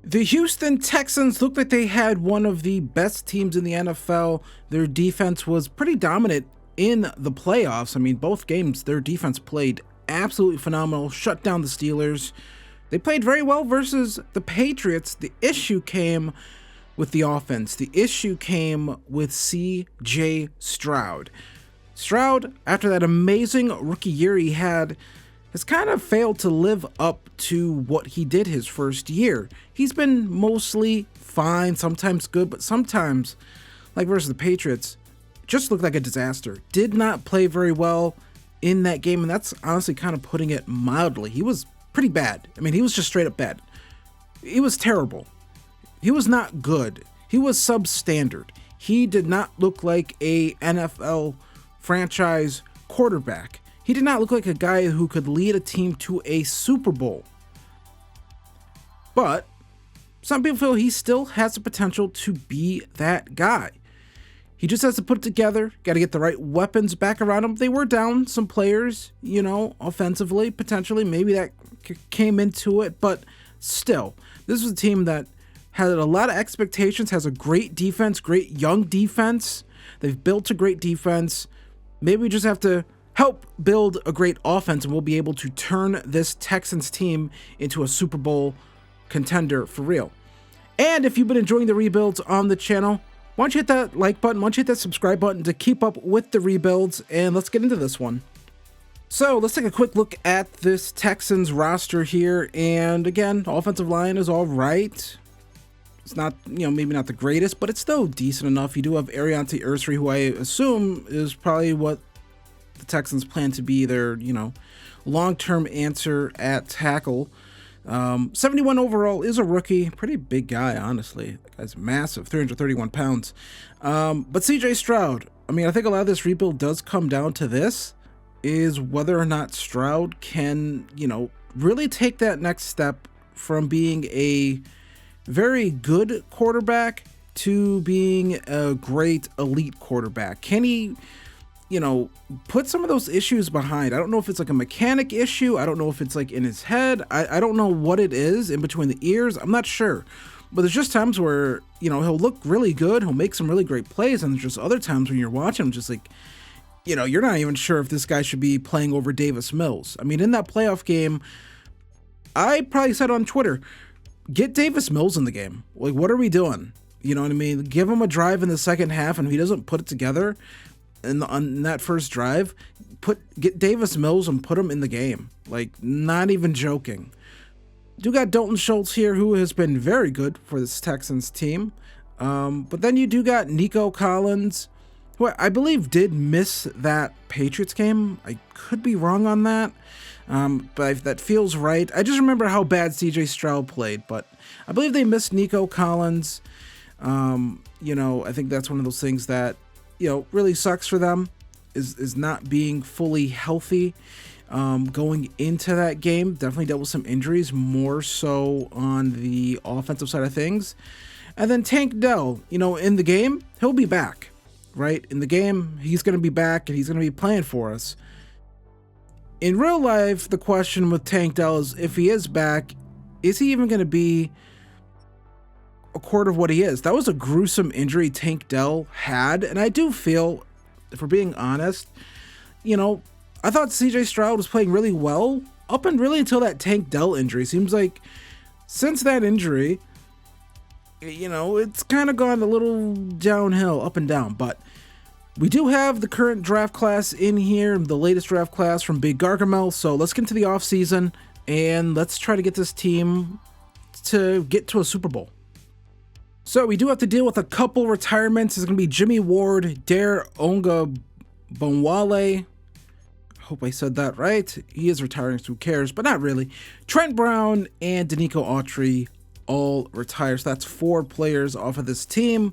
The Houston Texans looked like they had one of the best teams in the NFL. Their defense was pretty dominant in the playoffs. I mean, both games, their defense played absolutely phenomenal, shut down the Steelers. They played very well versus the Patriots. The issue came with the offense. The issue came with C.J. Stroud. Stroud, after that amazing rookie year he had, has kind of failed to live up to what he did his first year. He's been mostly fine, sometimes good, but sometimes, like versus the Patriots, just looked like a disaster. Did not play very well in that game, and that's honestly kind of putting it mildly. He was pretty bad. I mean, he was just straight up bad. He was terrible. He was not good. He was substandard. He did not look like a NFL franchise quarterback. He did not look like a guy who could lead a team to a Super Bowl. But some people feel he still has the potential to be that guy. He just has to put it together, got to get the right weapons back around him. They were down some players, offensively, potentially. Maybe that came into it, but still, this was a team that had a lot of expectations, has a great defense, great young defense. They've built a great defense. Maybe we just have to help build a great offense, and we'll be able to turn this Texans team into a Super Bowl contender for real. And if you've been enjoying the rebuilds on the channel, why don't you hit that like button, why don't you hit that subscribe button to keep up with the rebuilds, and let's get into this one. So let's take a quick look at this Texans roster here, and again, offensive line is all right. It's not, maybe not the greatest, but it's still decent enough. You do have Ariante Ursary, who I assume is probably what the Texans plan to be their, long-term answer at tackle. 71 overall, is a rookie. Pretty big guy, honestly. That guy's massive, 331 pounds. But C.J. Stroud, I mean, I think a lot of this rebuild does come down to this, is whether or not Stroud can, really take that next step from being a very good quarterback to being a great elite quarterback. Can he, put some of those issues behind? I don't know if it's like a mechanic issue. I don't know if it's like in his head. I don't know what it is in between the ears. I'm not sure. But there's just times where, he'll look really good. He'll make some really great plays. And there's just other times when you're watching him, just like, you're not even sure if this guy should be playing over Davis Mills. I mean, in that playoff game, I probably said on Twitter, get Davis Mills in the game. Like, what are we doing? You know what I mean? Give him a drive in the second half, and if he doesn't put it together on that first drive, get Davis Mills and put him in the game. Like, not even joking. Do got Dalton Schultz here, who has been very good for this Texans team. But then you do got Nico Collins, who I believe did miss that Patriots game. I could be wrong on that. But that feels right. I just remember how bad C.J. Stroud played, but I believe they missed Nico Collins. I think that's one of those things that, really sucks for them, is not being fully healthy going into that game. Definitely dealt with some injuries, more so on the offensive side of things. And then Tank Dell, in the game, he'll be back, right? In the game, he's going to be back, and he's going to be playing for us. In real life, the question with Tank Dell is, if he is back, is he even going to be a quarter of what he is? That was a gruesome injury Tank Dell had, and I do feel, if we're being honest, I thought C.J. Stroud was playing really well up and really until that Tank Dell injury. Seems like since that injury, it's kind of gone a little downhill, up and down, but we do have the current draft class in here, the latest draft class from Big Gargamel, so let's get into the offseason, and let's try to get this team to get to a Super Bowl. So we do have to deal with a couple retirements. It's going to be Jimmy Ward, Dare Onga Bonwale. Hope I said that right. He is retiring, so who cares, but not really. Trent Brown and Danico Autry all retire, so that's 4 players off of this team.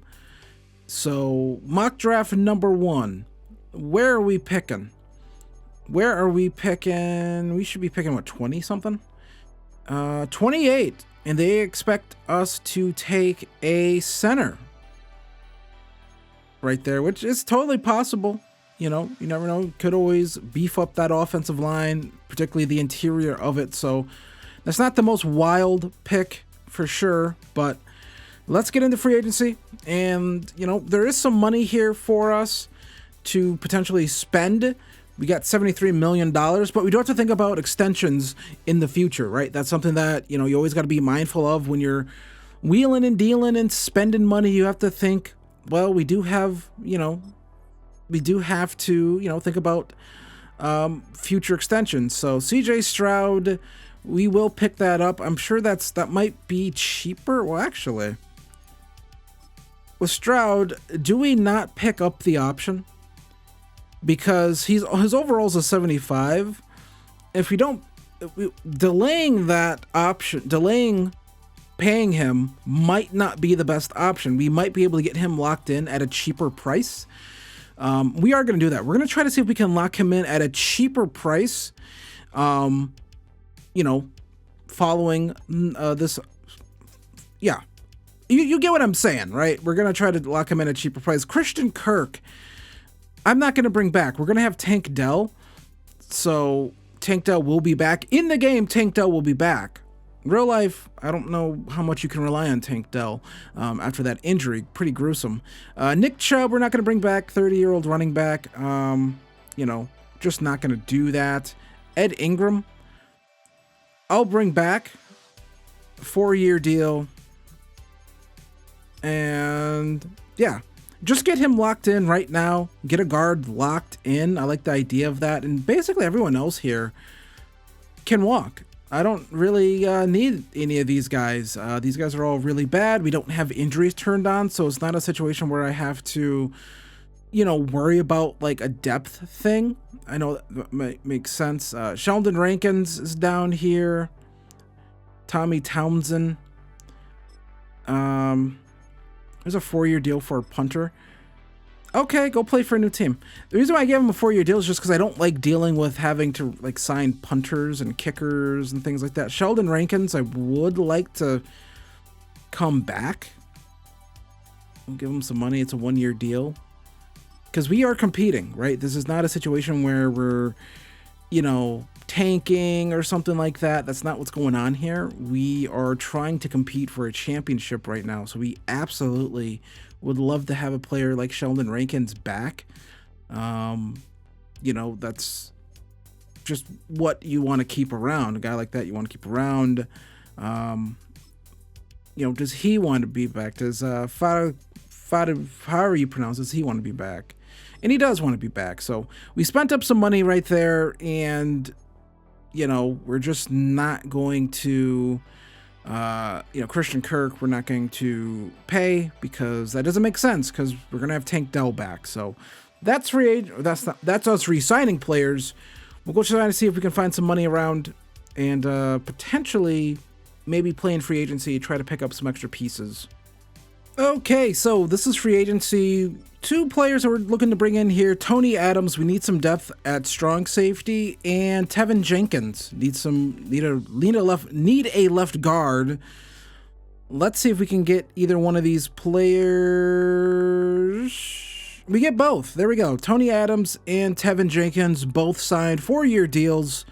So, mock draft number 1. Where are we picking? We should be picking, 20-something? 28. And they expect us to take a center. Right there, which is totally possible. You never know. Could always beef up that offensive line, particularly the interior of it. So, that's not the most wild pick for sure, but let's get into free agency. And, you know, there is some money here for us to potentially spend. We got $73 million, but we do have to think about extensions in the future, right? That's something that, you know, you always got to be mindful of when you're wheeling and dealing and spending money. You have to think, well, we do have, you know, we do have to, you know, think about future extensions. So CJ Stroud, we will pick that up. I'm sure that might be cheaper. Well, actually, with Stroud, do we not pick up the option? Because his overall's a 75. If we don't, delaying that option, delaying paying him might not be the best option. We might be able to get him locked in at a cheaper price. We are going to do that. We're going to try to see if we can lock him in at a cheaper price. You know, following this, yeah. You get what I'm saying, right? We're going to try to lock him in at a cheaper price. Christian Kirk, I'm not going to bring back. We're going to have Tank Dell. So Tank Dell will be back. In the game, Tank Dell will be back. Real life, I don't know how much you can rely on Tank Dell after that injury. Pretty gruesome. Nick Chubb, we're not going to bring back. 30-year-old running back. You know, just not going to do that. Ed Ingram, I'll bring back. 4-year deal. And yeah, just get him locked in right now. Get a guard locked in. I like the idea of that. And basically everyone else here can walk. I don't really need any of these guys. These guys are all really bad. We don't have injuries turned on, so it's not a situation where I have to, you know, worry about like a depth thing. I know that might make sense. Sheldon Rankins is down here. Tommy Townsend. There's a 4-year deal for a punter. Okay, go play for a new team. The reason why I gave him a 4-year deal is just because I don't like dealing with having to like sign punters and kickers and things like that. Sheldon Rankins, I would like to come back. I'll give him some money. It's a 1-year deal. Because we are competing, right? This is not a situation where we're, you know, tanking or something like that. That's not what's going on here. We are trying to compete for a championship right now. So we absolutely would love to have a player like Sheldon Rankins back. You know, that's just what you want to keep around. A guy like that you want to keep around. You know, does he want to be back? Does however you pronounce it, does he want to be back? And he does want to be back. So we spent up some money right there, and you know, we're just not going to you know, Christian Kirk, we're not going to pay because that doesn't make sense, because we're gonna have Tank Dell back. So that's that's us re-signing players. We'll go try to see if we can find some money around and potentially maybe play in free agency, try to pick up some extra pieces. Okay, so this is free agency. 2 players that we're looking to bring in here. Tony Adams, we need some depth at strong safety, and Tevin Jenkins need a left guard. Let's see if we can get either one of these players. We get both. There we go. Tony Adams and Tevin Jenkins both signed 4-year deals,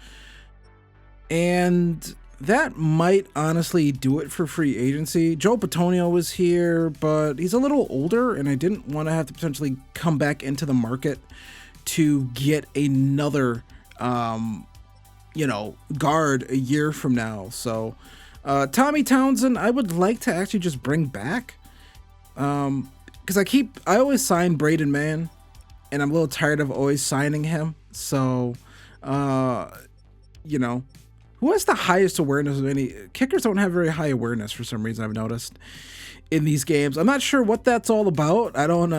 and that might honestly do it for free agency. Joe Bitonio was here, but he's a little older, and I didn't want to have to potentially come back into the market to get another, you know, guard a year from now. So, Tommy Townsend, I would like to actually just bring back, because I always sign Braden Mann, and I'm a little tired of always signing him. So, you know, who has the highest awareness of any? Kickers don't have very high awareness for some reason, I've noticed in these games. I'm not sure what that's all about. I don't,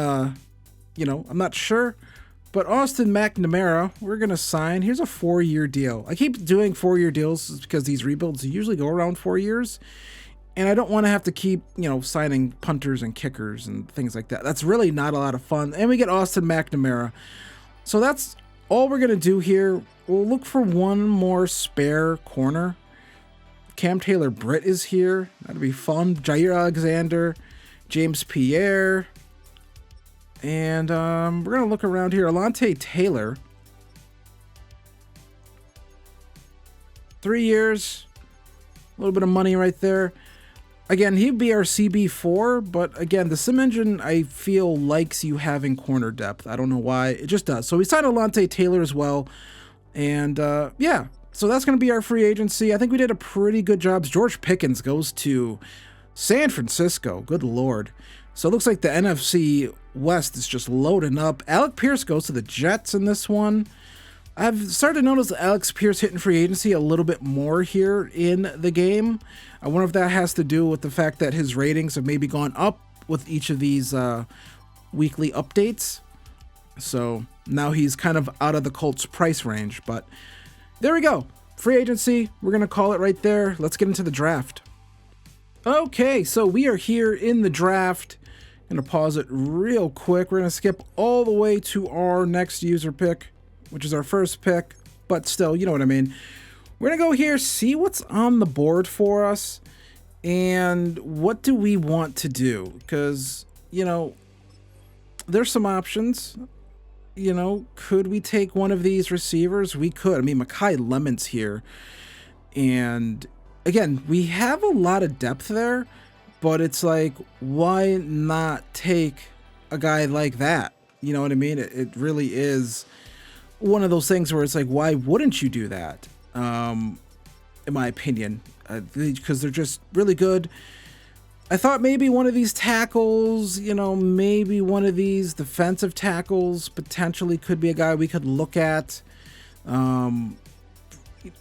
you know, I'm not sure. But Austin McNamara, we're going to sign. Here's a 4-year deal. I keep doing 4-year deals because these rebuilds usually go around 4 years. And I don't want to have to keep, you know, signing punters and kickers and things like that. That's really not a lot of fun. And we get Austin McNamara. So that's all we're going to do here. We'll look for one more spare corner. Cam Taylor-Britt is here. That'll be fun. Jair Alexander, James Pierre. And we're going to look around here. Alontae Taylor. 3 years. A little bit of money right there. Again, he'd be our CB4, but again, the sim engine, I feel, likes you having corner depth. I don't know why. It just does. So we signed Alontae Taylor as well. And yeah, so that's going to be our free agency. I think we did a pretty good job. George Pickens goes to San Francisco. Good Lord. So it looks like the NFC West is just loading up. Alec Pierce goes to the Jets in this one. I've started to notice Alex Pierce hitting free agency a little bit more here in the game. I wonder if that has to do with the fact that his ratings have maybe gone up with each of these weekly updates. So now he's kind of out of the Colts price range, but there we go. Free agency, we're going to call it right there. Let's get into the draft. Okay, so we are here in the draft. Going to pause it real quick. We're going to skip all the way to our next user pick, which is our first pick, but still, you know what I mean. We're going to go here, see what's on the board for us, and what do we want to do? Because, you know, there's some options. You know, could we take one of these receivers? We could. I mean, Mekhi Lemon's here. And again, we have a lot of depth there, but it's like, why not take a guy like that? You know what I mean? It really is one of those things where it's like, why wouldn't you do that? In my opinion, because they're just really good. I thought maybe one of these tackles, you know, maybe one of these defensive tackles potentially could be a guy we could look at,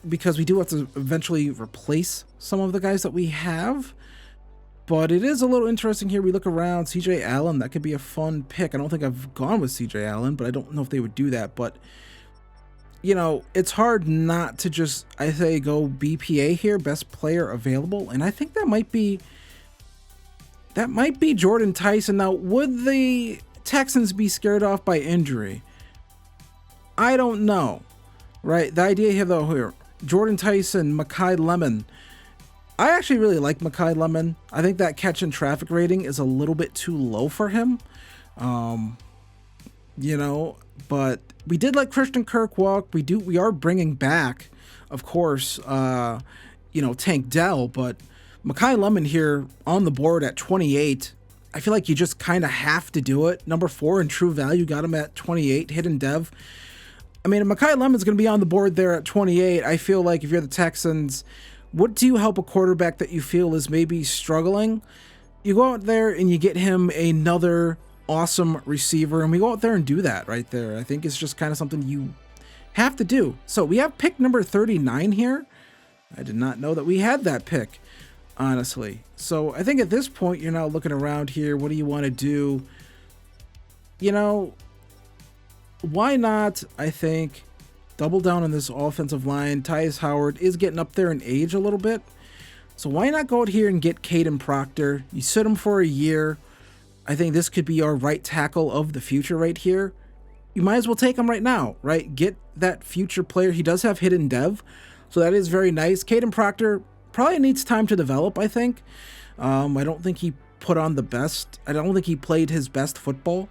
because we do have to eventually replace some of the guys that we have. But it is a little interesting here. We look around, CJ Allen, that could be a fun pick. I don't think I've gone with CJ Allen, but I don't know if they would do that. But, you know, it's hard not to just, I say, go BPA here, best player available. And I think that might be Jordan Tyson. Now, would the Texans be scared off by injury? I don't know, right? The idea here, though, here, Jordan Tyson, Mekhi Lemon. I actually really like Mekhi Lemon. I think that catch and traffic rating is a little bit too low for him. You know, but we did let Christian Kirk walk. We are bringing back, of course, you know, Tank Dell, but Mekhi Lemon here on the board at 28. I feel like you just kind of have to do it. Number 4 in true value, got him at 28, hidden dev. I mean, if Mekhi Lemon's going to be on the board there at 28, I feel like if you're the Texans, what do you help a quarterback that you feel is maybe struggling? You go out there and you get him another awesome receiver, and we go out there and do that right there. I think it's just kind of something you have to do. So we have pick number 39 here. I did not know that we had that pick, honestly. So I think at this point, you're now looking around here. What do you want to do? You know, why not, I think, double down on this offensive line. Tyus Howard is getting up there in age a little bit. So why not go out here and get Caden Proctor? You sit him for a year. I think this could be our right tackle of the future right here. You might as well take him right now, right? Get that future player. He does have hidden dev, so that is very nice. Caden Proctor probably needs time to develop, I think. I don't think he put on the best. I don't think he played his best football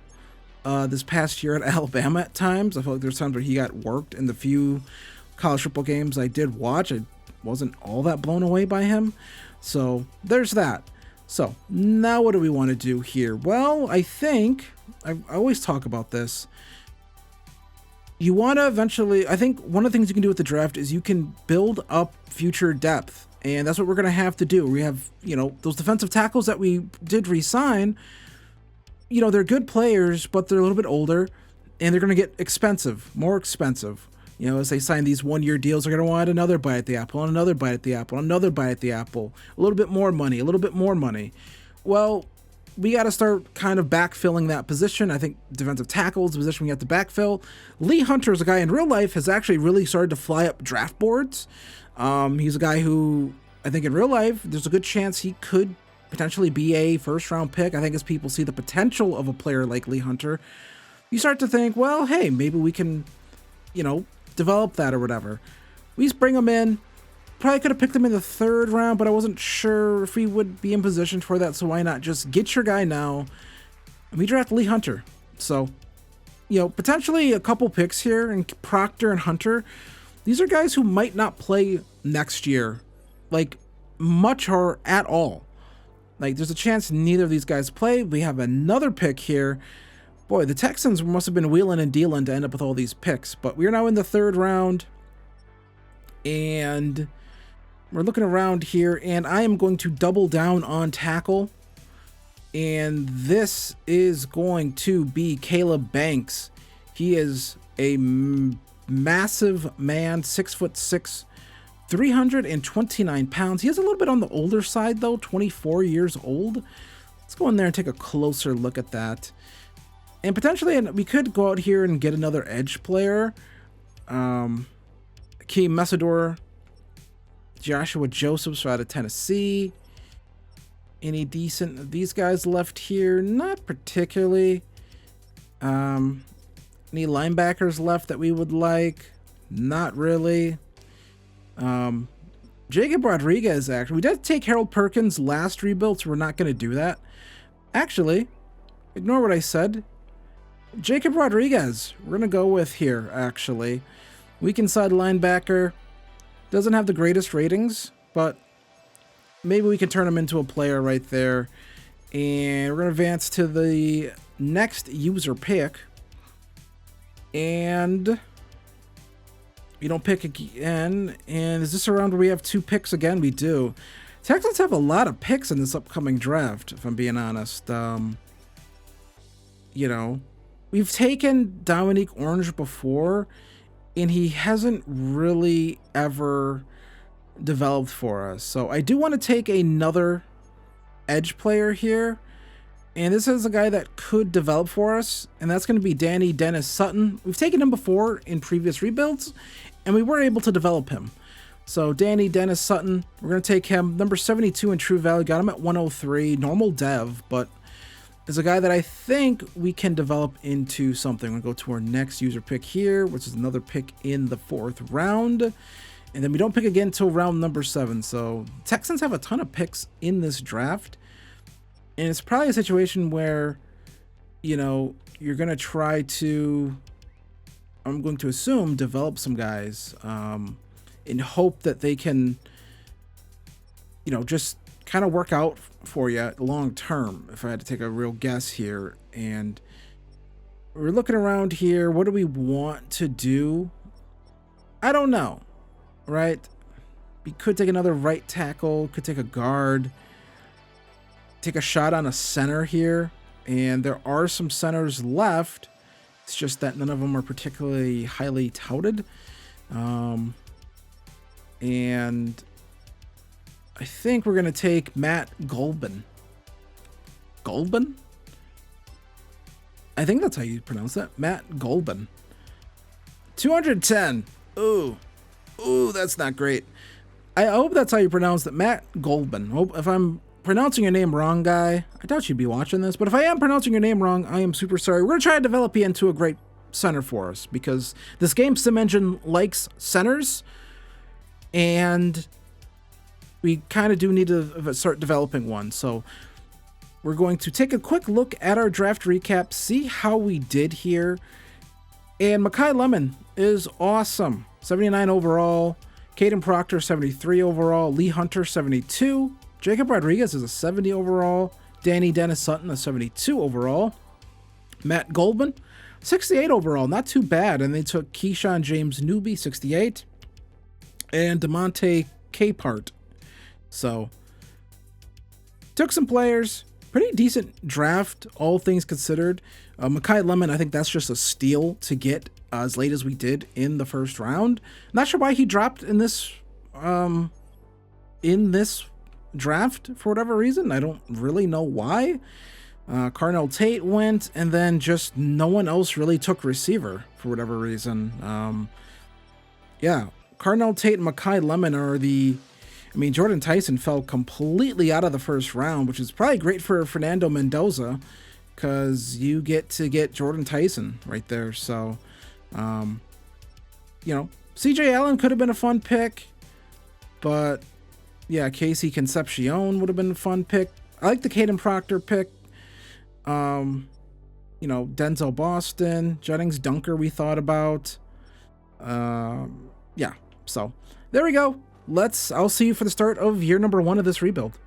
this past year at Alabama at times. I feel like there's times where he got worked in the few college football games I did watch. I wasn't all that blown away by him. So there's that. So now what do we want to do here? Well, I think I always talk about this. You want to eventually, I think one of the things you can do with the draft is you can build up future depth. And that's what we're going to have to do. We have, you know, those defensive tackles that we did re-sign. You know, they're good players, but they're a little bit older, and they're going to get expensive, more expensive. You know, as they sign these one-year deals, they're going to want another bite at the apple, another bite at the apple, another bite at the apple, a little bit more money, a little bit more money. Well, we got to start kind of backfilling that position. I think defensive tackle is the position we have to backfill. Lee Hunter is a guy in real life has actually really started to fly up draft boards. He's a guy who I think in real life, there's a good chance he could potentially be a first-round pick. I think as people see the potential of a player like Lee Hunter, you start to think, well, hey, maybe we can, you know, develop that or whatever. We just bring him in. Probably could have picked him in the 3rd round, but I wasn't sure if we would be in position for that, so why not just get your guy now? And we draft Lee Hunter. So, you know, potentially a couple picks here, and Proctor and Hunter, these are guys who might not play next year, like, much or at all. Like, there's a chance neither of these guys play. We have another pick here. Boy, the Texans must have been wheeling and dealing to end up with all these picks. But we're now in the 3rd round. And we're looking around here. And I am going to double down on tackle. And this is going to be Caleb Banks. He is a massive man, 6'6", 329 pounds. He is a little bit on the older side, though, 24 years old. Let's go in there and take a closer look at that. And potentially, we could go out here and get another edge player. Akeem Messidor, Joshua Josephs out of Tennessee. Any decent of these guys left here? Not particularly. Any linebackers left that we would like? Not really. Jacob Rodriguez, actually. We did take Harold Perkins last rebuild, so we're not going to do that. Actually, ignore what I said. Jacob Rodriguez, we're going to go with here, actually. Weak inside linebacker. Doesn't have the greatest ratings, but maybe we can turn him into a player right there. And we're going to advance to the next user pick. And we don't pick again. And is this a round where we have 2 picks again? We do. Texans have a lot of picks in this upcoming draft, if I'm being honest. You know, we've taken Dominique Orange before, and he hasn't really ever developed for us. So I do want to take another edge player here. And this is a guy that could develop for us, and that's going to be Danny Dennis Sutton. We've taken him before in previous rebuilds, and we were able to develop him. So Danny Dennis Sutton, we're going to take him. Number 72 in True Value, got him at 103, normal dev, but is a guy that I think we can develop into something. We'll go to our next user pick here, which is another pick in the 4th round. And then we don't pick again until round number 7. So Texans have a ton of picks in this draft. And it's probably a situation where, you know, you're going to try to, I'm going to assume, develop some guys in hope that they can, you know, just kind of work out for you long term, if I had to take a real guess here. And we're looking around here. What do we want to do? I don't know, right? We could take another right tackle, could take a guard, take a shot on a center here, and there are some centers left. It's just that none of them are particularly highly touted. And I think we're going to take Matt Golban. Golban? I think that's how you pronounce that. Matt Golban. 210. Ooh, that's not great. I hope that's how you pronounce it. Matt Golban. Hope if I'm pronouncing your name wrong, guy, I doubt you'd be watching this, but if I am pronouncing your name wrong, I am super sorry. We're going to try to develop you into a great center for us, because this game sim engine likes centers, and we kind of do need to start developing one. So we're going to take a quick look at our draft recap, see how we did here. And Mekhi Lemon is awesome. 79 overall. Caden Proctor, 73 overall. Lee Hunter, 72. Jacob Rodriguez is a 70 overall. Danny Dennis Sutton, a 72 overall. Matt Golban, 68 overall. Not too bad. And they took Keyshawn James Newby, 68. And DeMonte Capehart. So, took some players. Pretty decent draft, all things considered. Mekhi Lemon, I think that's just a steal to get as late as we did in the 1st round. Not sure why he dropped in this draft for whatever reason. I don't really know why. Carnell Tate went, and then just no one else really took receiver for whatever reason. Yeah, Carnell Tate and Mekhi Lemon are the... I mean, Jordan Tyson fell completely out of the 1st round, which is probably great for Fernando Mendoza, because you get to get Jordan Tyson right there. So, you know, CJ Allen could have been a fun pick, but yeah, Casey Concepcion would have been a fun pick. I like the Caden Proctor pick. You know, Denzel Boston, Jennings Dunker we thought about. Yeah, so there we go. I'll see you for the start of year number 1 of this rebuild.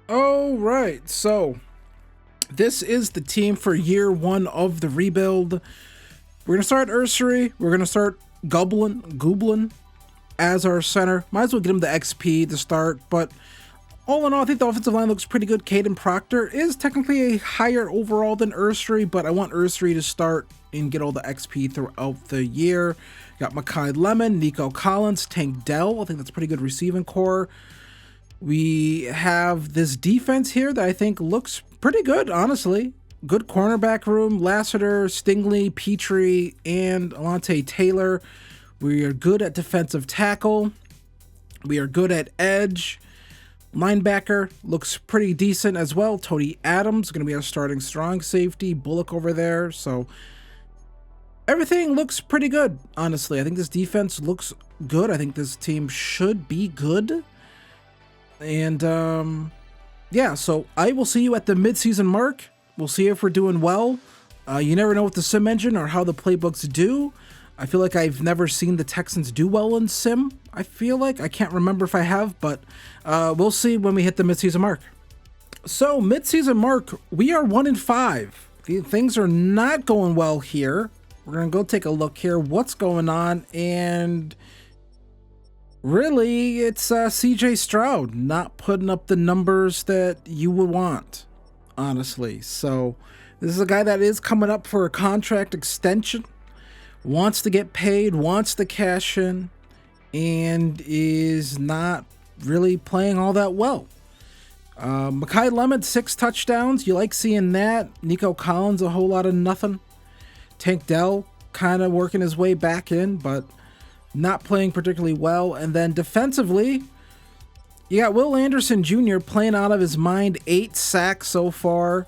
All right, so this is the team for year one of the rebuild. We're gonna start Ursary. We're gonna start Goblin as our center. Might as well get him the XP to start, but all in all, I think the offensive line looks pretty good. Caden Proctor is technically a higher overall than Ursary, but I want Ursary to start and get all the XP throughout the year. Got Makai Lemon, Nico Collins, Tank Dell. I think that's a pretty good receiving core. We have this defense here that I think looks pretty good, honestly. Good cornerback room. Lassiter, Stingley, Petrie, and Alante Taylor. We are good at defensive tackle. We are good at edge. Linebacker looks pretty decent as well. Tony Adams going to be our starting strong safety. Bullock over there. So everything looks pretty good, honestly. I think this defense looks good. I think this team should be good. And yeah, so I will see you at the midseason mark. We'll see if we're doing well. You never know with the sim engine or how the playbooks do. I feel like I've never seen the Texans do well in sim. I feel like I can't remember if I have, but we'll see when we hit the midseason mark. So midseason mark, we are 1-5. Things are not going well here. We're gonna go take a look here. What's going on? And really, it's CJ Stroud not putting up the numbers that you would want, honestly. So this is a guy that is coming up for a contract extension, wants to get paid, wants to cash in, and is not really playing all that well. Makai Lemon, 6 touchdowns. You like seeing that. Nico Collins, a whole lot of nothing. Tank Dell kind of working his way back in, but not playing particularly well. And then defensively, you got Will Anderson Jr. playing out of his mind. 8 sacks so far.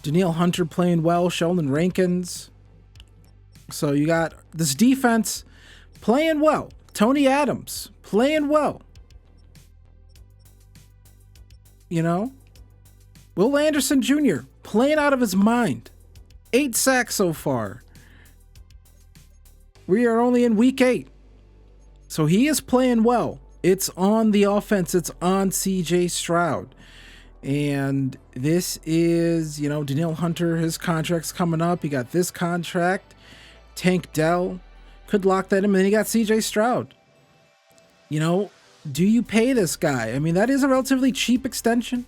Danielle Hunter playing well. Sheldon Rankins. So you got this defense playing well. Tony Adams playing well. You know? Will Anderson Jr. playing out of his mind. 8 sacks so far. We are only in week 8. So he is playing well. It's on the offense. It's on CJ Stroud. And this is, you know, Danielle Hunter, his contract's coming up. He got this contract. Tank Dell could lock that in. And then you got CJ Stroud. You know, do you pay this guy? I mean, that is a relatively cheap extension.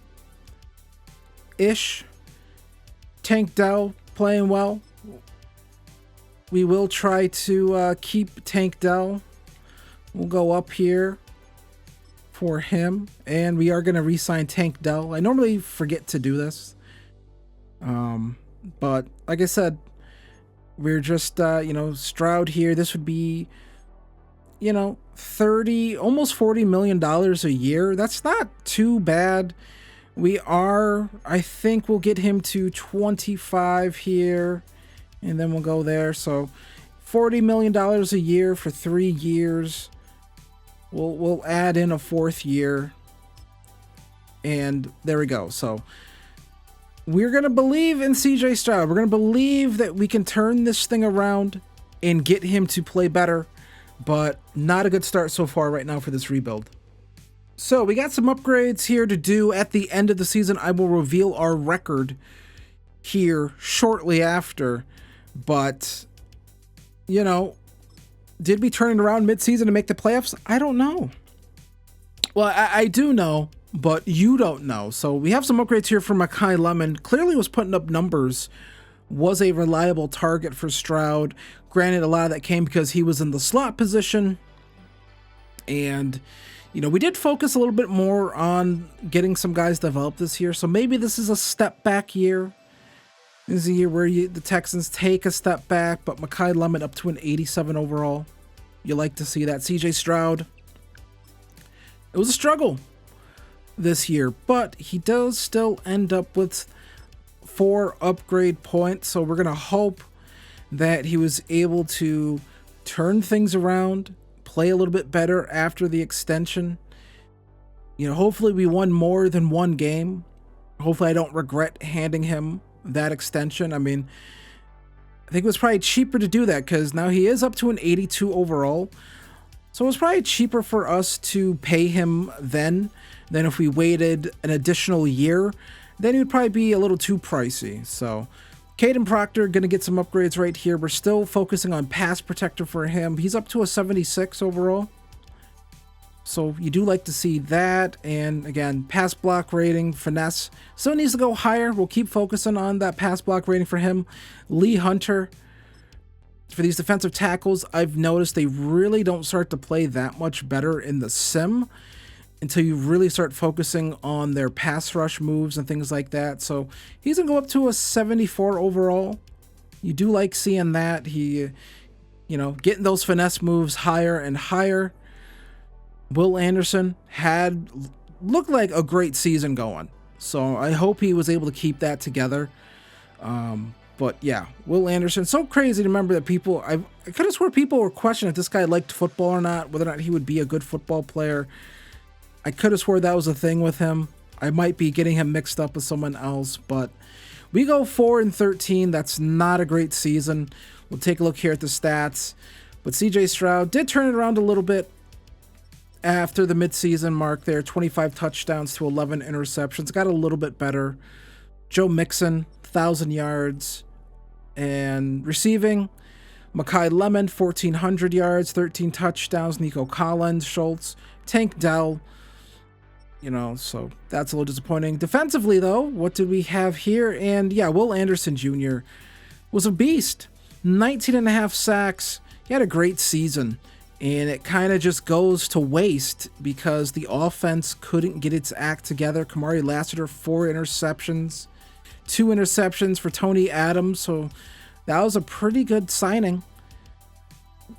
Ish. Tank Dell playing well. We will try to keep Tank Dell. We'll go up here for him, and we are going to re-sign Tank Dell. I normally forget to do this, but like I said, we're just, you know, Stroud here. This would be, you know, almost $40 million a year. That's not too bad. I think we'll get him to 25 here, and then we'll go there. So $40 million a year for 3 years. We'll add in a 4th year, and there we go. So we're going to believe in CJ Stroud. We're going to believe that we can turn this thing around and get him to play better, but not a good start so far right now for this rebuild. So we got some upgrades here to do at the end of the season. I will reveal our record here shortly after, but, you know, did we turn it around mid-season to make the playoffs? I don't know. Well, I do know, but you don't know. So we have some upgrades here for Makai Lemon. Clearly was putting up numbers. Was a reliable target for Stroud. Granted, a lot of that came because he was in the slot position. And, you know, we did focus a little bit more on getting some guys developed this year. So maybe this is a step back year. This is a year where the Texans take a step back, but Makai Lemon up to an 87 overall. You like to see that. CJ Stroud, it was a struggle this year, but he does still end up with 4 upgrade points. So we're going to hope that he was able to turn things around, play a little bit better after the extension. You know, hopefully we won more than 1 game. Hopefully I don't regret handing him that extension. I mean, I think it was probably cheaper to do that because now he is up to an 82 overall. So it was probably cheaper for us to pay him then Then if we waited an additional year, then he would probably be a little too pricey. So Caden Proctor going to get some upgrades right here. We're still focusing on pass protector for him. He's up to a 76 overall. So you do like to see that. And again, pass block rating, finesse, still needs to go higher. We'll keep focusing on that pass block rating for him. Lee Hunter. For these defensive tackles, I've noticed they really don't start to play that much better in the sim until you really start focusing on their pass rush moves and things like that. So he's going to go up to a 74 overall. You do like seeing that. He, getting those finesse moves higher and higher. Will Anderson looked like a great season going. So I hope he was able to keep that together. But yeah, Will Anderson, so crazy to remember that people, I could have swore people were questioning if this guy liked football or not, whether or not he would be a good football player. I could have swore that was a thing with him. I might be getting him mixed up with someone else, but we go 4-13. That's not a great season. We'll take a look here at the stats. But CJ Stroud did turn it around a little bit after the midseason mark there. 25 touchdowns to 11 interceptions. Got a little bit better. Joe Mixon, 1,000 yards. And receiving, Makai Lemon, 1,400 yards, 13 touchdowns. Nico Collins, Schultz, Tank Dell. So that's a little disappointing. Defensively, though, what did we have here? And yeah, Will Anderson Jr. was a beast. 19.5 sacks. He had a great season. And it kind of just goes to waste because the offense couldn't get its act together. Kamari Lassiter, 4 interceptions. 2 interceptions for Tony Adams. So that was a pretty good signing.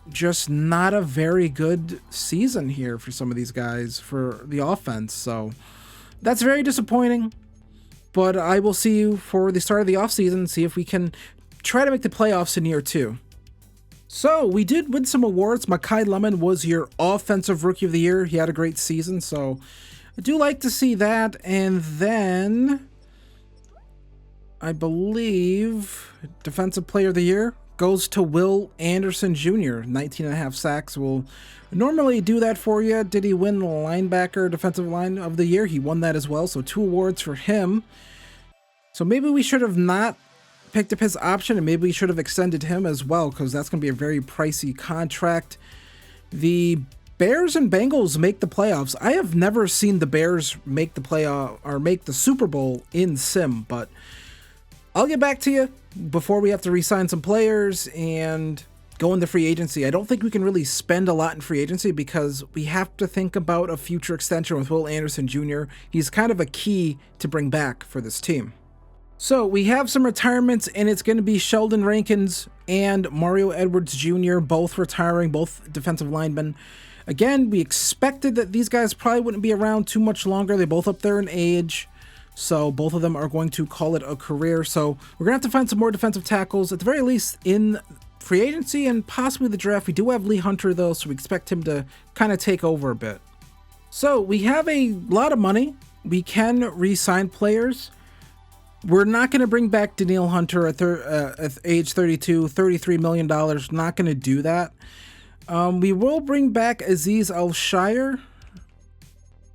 Just not a very good season here for some of these guys for the offense. So that's very disappointing. But I will see you for the start of the offseason, see if we can try to make the playoffs in year 2. So we did win some awards. Makai Lemon was your offensive rookie of the year. He had a great season. So I do like to see that. And then I believe defensive player of the year goes to Will Anderson Jr., 19.5 sacks. We'll normally do that for you. Did he win the linebacker defensive line of the year? He won that as well, so 2 awards for him. So maybe we should have not picked up his option, and maybe we should have extended him as well, because that's going to be a very pricey contract. The Bears and Bengals make the playoffs. I have never seen the Bears make the playoff or make the Super Bowl in sim, but I'll get back to you before we have to re-sign some players and go into free agency. I don't think we can really spend a lot in free agency because we have to think about a future extension with Will Anderson Jr. He's kind of a key to bring back for this team. So we have some retirements, and it's going to be Sheldon Rankins and Mario Edwards Jr., both retiring, both defensive linemen. Again, we expected that these guys probably wouldn't be around too much longer. They're both up there in age. So both of them are going to call it a career. So we're going to have to find some more defensive tackles, at the very least in free agency and possibly the draft. We do have Lee Hunter, though, so we expect him to kind of take over a bit. So we have a lot of money. We can re-sign players. We're not going to bring back Danielle Hunter at age 32, $33 million. Not going to do that. We will bring back Aziz Al-Shire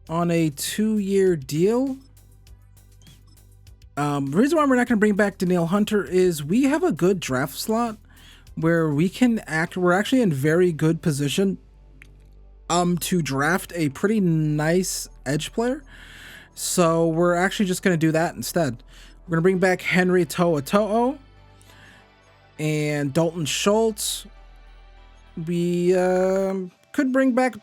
on a 2-year deal. The reason why we're not going to bring back Danielle Hunter is we have a good draft slot where we can we're actually in very good position to draft a pretty nice edge player. So we're actually just going to do that instead. We're going to bring back Henry To'o and Dalton Schultz. We could bring back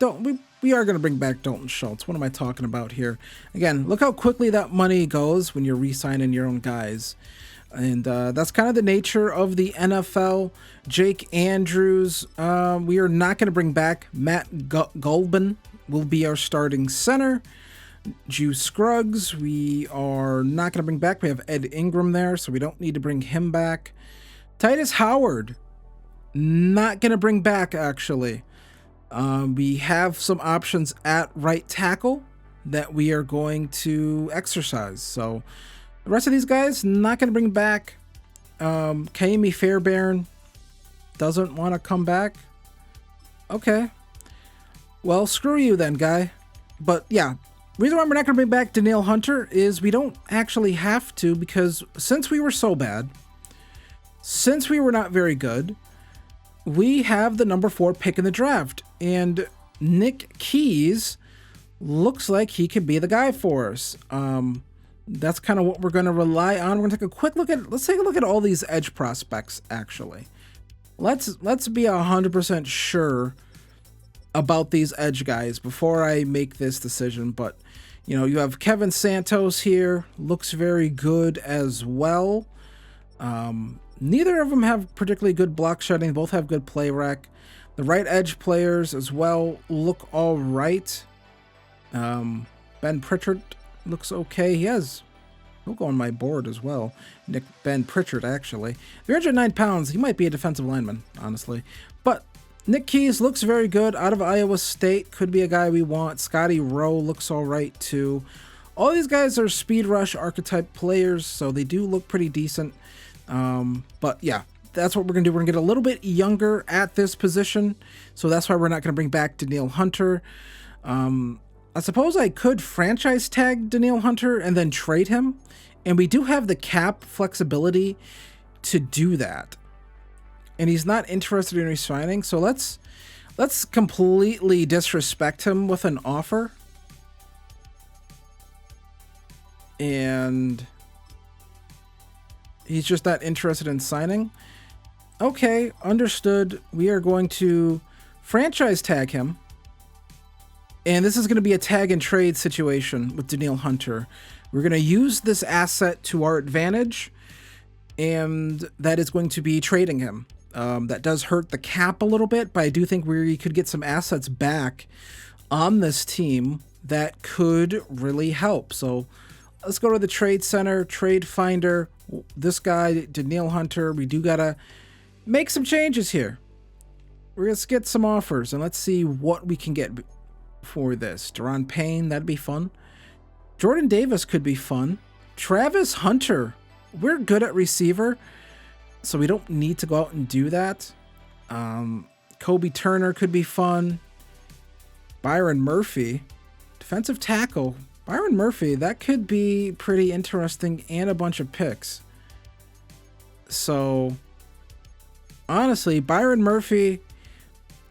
we are going to bring back Dalton Schultz. What am I talking about here? Again, look how quickly that money goes when you're re-signing your own guys. And that's kind of the nature of the NFL. Jake Andrews, we are not going to bring back. Matt Gulbin will be our starting center. Juice Scruggs, we are not going to bring back. We have Ed Ingram there, so we don't need to bring him back. Titus Howard, not going to bring back, actually. We have some options at right tackle that we are going to exercise. So the rest of these guys, not going to bring back. Kaimi Fairbairn doesn't want to come back. Okay. Well, screw you then, guy. But yeah, Reason why we're not going to bring back Danielle Hunter is we don't actually have to, because since we were so bad, since we were not very good, we have the number 4 pick in the draft. And Nick Keys looks like he could be the guy for us. That's kind of what we're going to rely on. We're going to take a quick look at, let's take a look at all these edge prospects, actually. Let's be 100% sure about these edge guys before I make this decision. But, you know, you have Kevin Santos here, looks very good as well. Neither of them have particularly good block shedding, both have good play rec. The right edge players as well look all right. Ben Pritchard looks okay. He'll go on my board as well. Ben Pritchard, actually. 309 pounds, he might be a defensive lineman, honestly. But Nick Keys looks very good out of Iowa State. Could be a guy we want. Scotty Rowe looks all right, too. All these guys are speed rush archetype players, so they do look pretty decent. But yeah, that's what we're going to do. We're going to get a little bit younger at this position, so that's why we're not going to bring back Danielle Hunter. I suppose I could franchise tag Danielle Hunter and then trade him, and we do have the cap flexibility to do that. And he's not interested in resigning, so let's completely disrespect him with an offer. And he's just not interested in signing. Okay, understood. We are going to franchise tag him. And this is going to be a tag and trade situation with Danielle Hunter. We're going to use this asset to our advantage, and that is going to be trading him. That does hurt the cap a little bit, but I do think we could get some assets back on this team that could really help. So let's go to the trade center, trade finder. This guy, Danielle Hunter, we do got to make some changes here. Let's get some offers, and let's see what we can get for this. Deron Payne, that'd be fun. Jordan Davis could be fun. Travis Hunter, we're good at receiver, so we don't need to go out and do that. Kobe Turner could be fun. Byron Murphy, defensive tackle. Byron Murphy, that could be pretty interesting, and a bunch of picks. So honestly, Byron Murphy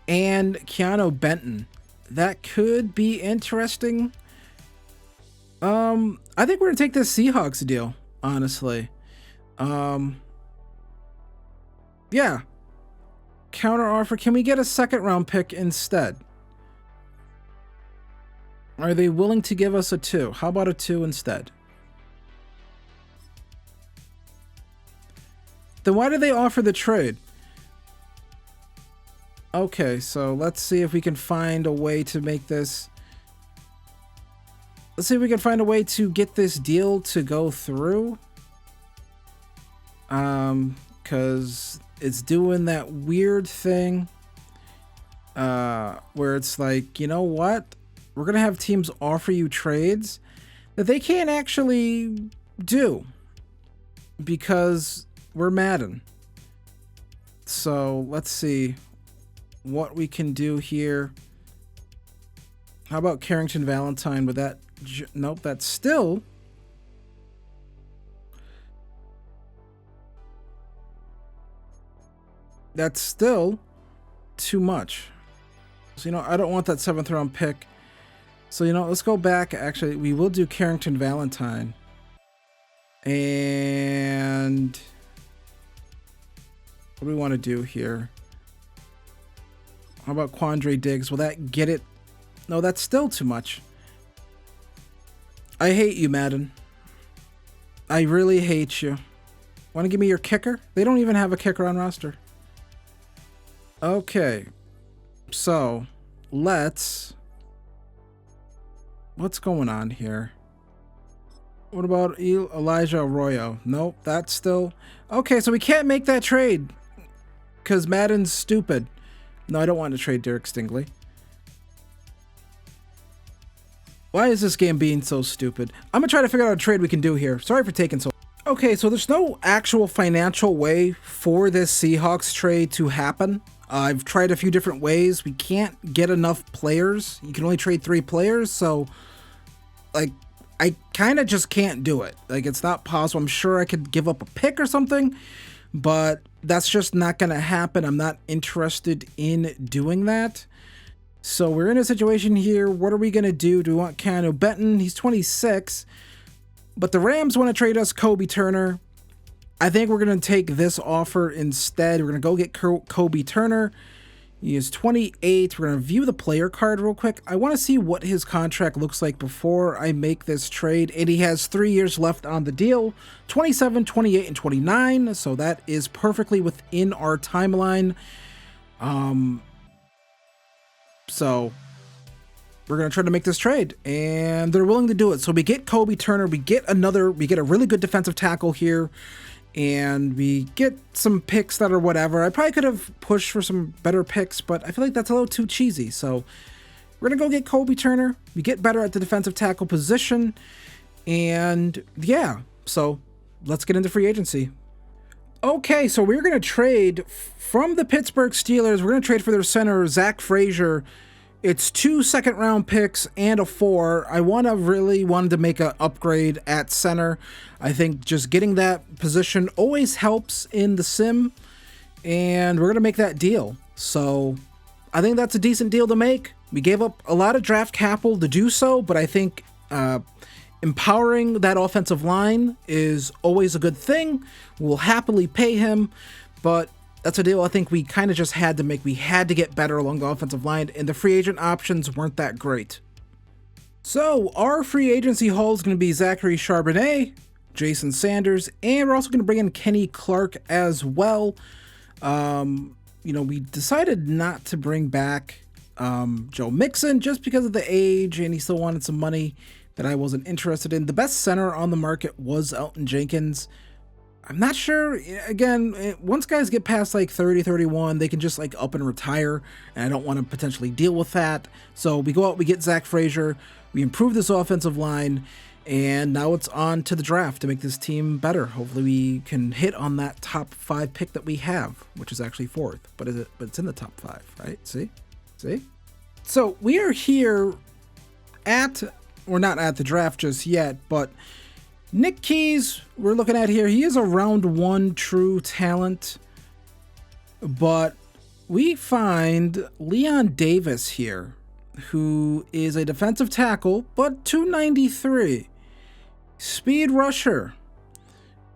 and Keanu Benton, that could be interesting. I think we're gonna take this Seahawks deal, honestly. Yeah. Counter offer. Can we get a 2nd round pick instead? Are they willing to give us a 2? How about a 2 instead? Then why did they offer the trade? Okay, so let's see if we can find a way to make this. Let's see if we can find a way to get this deal to go through. Because it's doing that weird thing where it's like, you know what? We're going to have teams offer you trades that they can't actually do because we're Madden. So let's see what we can do here. How about Carrington Valentine with that? Nope, that's still. That's still too much. So, you know, I don't want that 7th round pick. So, you know, let's go back. Actually, we will do Carrington Valentine. And what do we want to do here? How about Quandre Diggs? Will that get it? No, that's still too much. I hate you, Madden. I really hate you. Want to give me your kicker? They don't even have a kicker on roster. Okay. So, what's going on here? What about Elijah Arroyo? Nope, that's still. Okay, so we can't make that trade because Madden's stupid. No, I don't want to trade Derek Stingley. Why is this game being so stupid? I'm going to try to figure out a trade we can do here. Sorry for taking so long. Okay, so there's no actual financial way for this Seahawks trade to happen. I've tried a few different ways. We can't get enough players. You can only trade 3 players, so like, I kind of just can't do it. Like, it's not possible. I'm sure I could give up a pick or something, but that's just not going to happen. I'm not interested in doing that. So we're in a situation here. What are we going to do? Do we want Keanu Benton? He's 26, but the Rams want to trade us Kobe Turner. I think we're going to take this offer instead. We're going to go get Kobe Turner. He is 28. We're going to view the player card real quick. I want to see what his contract looks like before I make this trade. And he has 3 years left on the deal, 27, 28, and 29. So that is perfectly within our timeline. So we're going to try to make this trade, and they're willing to do it. So we get Kobe Turner. We get a really good defensive tackle here. And we get some picks that are whatever. I probably could have pushed for some better picks, but I feel like that's a little too cheesy. So we're going to go get Kobe Turner. We get better at the defensive tackle position. And yeah, so let's get into free agency. Okay, so we're going to trade from the Pittsburgh Steelers. We're going to trade for their center, Zach Frazier. It's 2 second-round picks and a 4. I really wanted to make an upgrade at center. I think just getting that position always helps in the sim, and we're going to make that deal. So I think that's a decent deal to make. We gave up a lot of draft capital to do so, but I think empowering that offensive line is always a good thing. We'll happily pay him, but that's a deal I think we kind of just had to make. We had to get better along the offensive line, and the free agent options weren't that great. So our free agency haul is going to be Zachary Charbonnet, Jason Sanders, and we're also going to bring in Kenny Clark as well. We decided not to bring back Joe Mixon just because of the age, and he still wanted some money that I wasn't interested in. The best center on the market was Elton Jenkins. I'm not sure. Again, once guys get past like 30, 31, they can just like up and retire, and I don't want to potentially deal with that. So we go out, we get Zach Frazier, we improve this offensive line, and now it's on to the draft to make this team better. Hopefully we can hit on that top 5 pick that we have, which is actually 4th, but it's in the top 5, right? See? So we are here we're not at the draft just yet, but Nick Keys, we're looking at here. He is a round 1 true talent, but we find Leon Davis here, who is a defensive tackle, but 293. Speed rusher,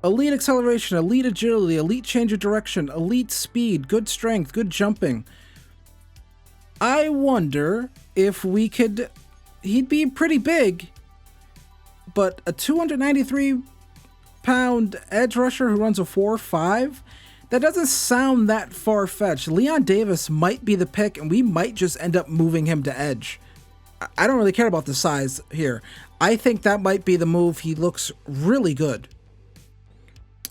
elite acceleration, elite agility, elite change of direction, elite speed, good strength, good jumping. I wonder if we could, he'd be pretty big, but a 293-pound edge rusher who runs a 4.5, that doesn't sound that far-fetched. Leon Davis might be the pick, and we might just end up moving him to edge. I don't really care about the size here. I think that might be the move. He looks really good.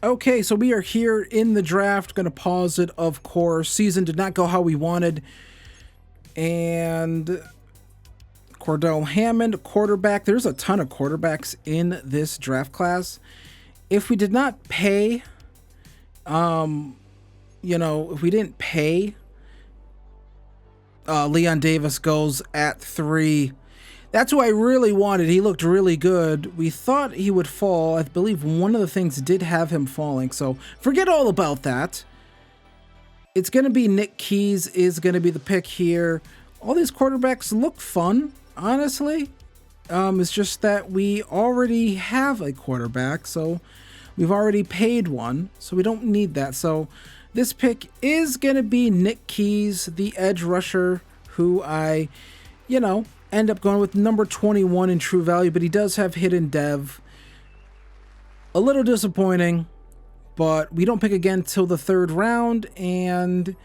Okay, so we are here in the draft. Going to pause it, of course. Season did not go how we wanted. And Cordell Hammond, quarterback. There's a ton of quarterbacks in this draft class. If we did not pay, if we didn't pay, Leon Davis goes at 3. That's who I really wanted. He looked really good. We thought he would fall. I believe one of the things did have him falling. So forget all about that. It's going to be Nick Keys is going to be the pick here. All these quarterbacks look fun, honestly. It's just that we already have a quarterback, so we've already paid one, so we don't need that. So this pick is going to be Nick Keys, the edge rusher, who I, end up going with number 21 in true value, but he does have hidden dev. A little disappointing, but we don't pick again till the 3rd round, and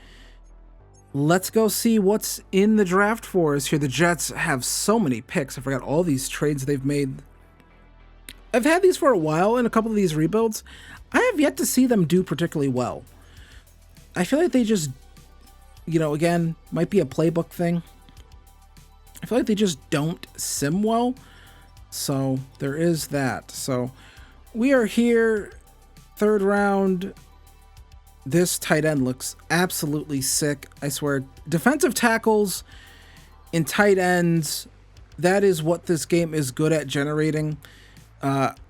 let's go see what's in the draft for us here. The Jets have so many picks. I forgot all these trades they've made. I've had these for a while in a couple of these rebuilds. I have yet to see them do particularly well. I feel like they just, again, might be a playbook thing. I feel like they just don't sim well. So there is that. So we are here, 3rd round. This tight end looks absolutely sick. I swear, defensive tackles and tight ends, that is what this game is good at generating.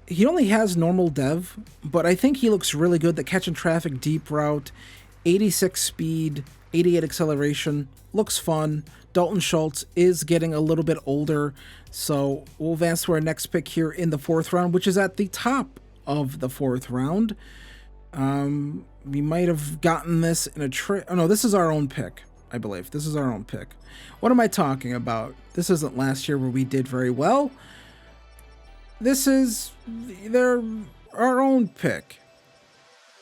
He only has normal dev, but I think he looks really good. The catch and traffic deep route, 86 speed, 88 acceleration, looks fun. Dalton Schultz is getting a little bit older, so we'll advance to our next pick here in the 4th round, which is at the top of the 4th round. We might have gotten this in a trade. Oh no, this is our own pick, I believe. This is our own pick. What am I talking about? This isn't last year where we did very well. This is our own pick.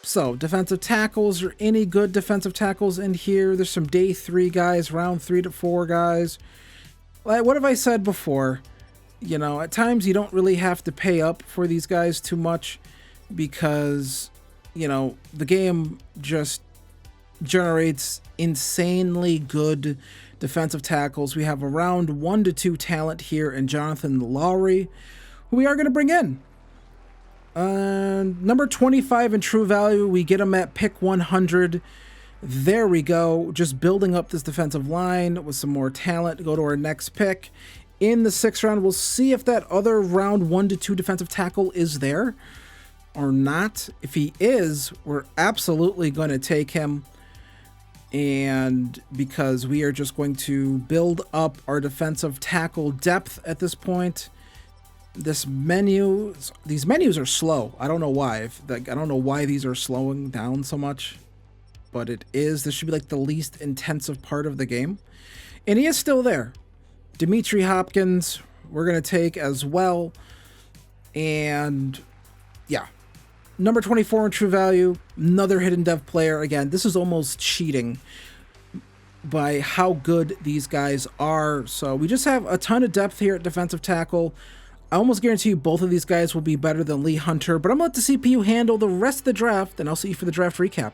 So, defensive tackles, or any good defensive tackles in here? There's some day 3 guys, round 3 to 4 guys. Like, what have I said before? You know, at times you don't really have to pay up for these guys too much because, you know, the game just generates insanely good defensive tackles. We have around 1 to 2 talent here in Jonathan Lowry, who we are going to bring in. Number 25 in true value, we get him at pick 100. There we go. Just building up this defensive line with some more talent. Go to our next pick. In the 6th round, we'll see if that other round 1 to 2 defensive tackle is there or not. If he is, we're absolutely going to take him. And because we are just going to build up our defensive tackle depth at this point. These menus are slow. I don't know why. I don't know why these are slowing down so much, but it is. This should be like the least intensive part of the game, and he is still there. Dimitri Hopkins, we're gonna take as well, and yeah, number 24 in true value, another hidden dev player. Again, this is almost cheating by how good these guys are. So we just have a ton of depth here at defensive tackle. I almost guarantee you both of these guys will be better than Lee Hunter, but I'm going to let the CPU handle the rest of the draft, and I'll see you for the draft recap.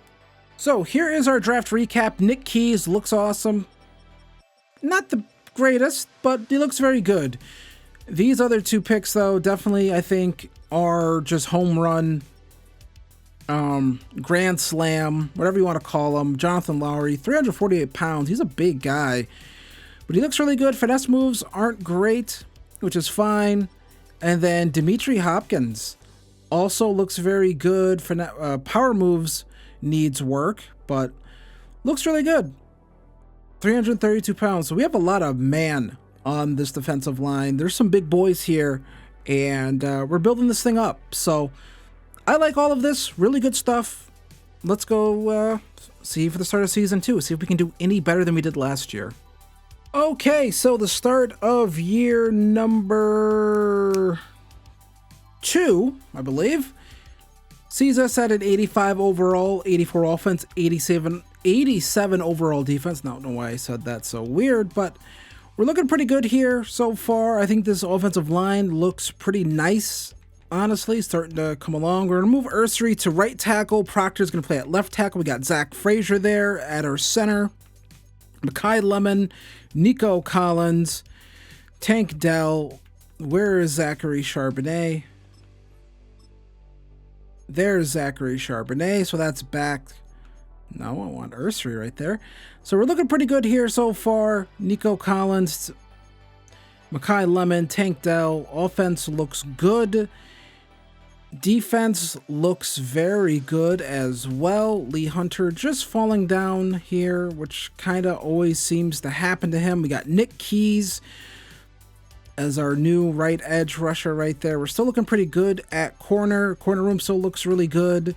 So here is our draft recap. Nick Keys looks awesome. Not the greatest, but he looks very good. These other 2 picks, though, definitely, I think, are just home run, grand slam, whatever you want to call him. Jonathan Lowry, 348 pounds. He's a big guy, but he looks really good. Finesse moves aren't great, which is fine. And then Dimitri Hopkins also looks very good. For power moves needs work, but looks really good. 332 pounds. So we have a lot of man on this defensive line. There's some big boys here, and we're building this thing up. So I like all of this. Really good stuff. Let's go see for the start of season 2. See if we can do any better than we did last year. Okay, so the start of year number 2, I believe, sees us at an 85 overall, 84 offense, 87 overall defense. I don't know why I said that so weird, but we're looking pretty good here so far. I think this offensive line looks pretty nice, honestly, starting to come along. We're going to move Ursary to right tackle. Proctor's going to play at left tackle. We got Zach Frazier there at our center. Makai Lemon, Nico Collins, Tank Dell. Where is Zachary Charbonnet? There's Zachary Charbonnet, so that's back. No, I want Ursary right there. So we're looking pretty good here so far. Nico Collins, Makai Lemon, Tank Dell. Offense looks good. Defense looks very good as well. Lee Hunter just falling down here, which kind of always seems to happen to him. We got Nick Keys as our new right edge rusher right there. We're still looking pretty good at corner. Corner room still looks really good.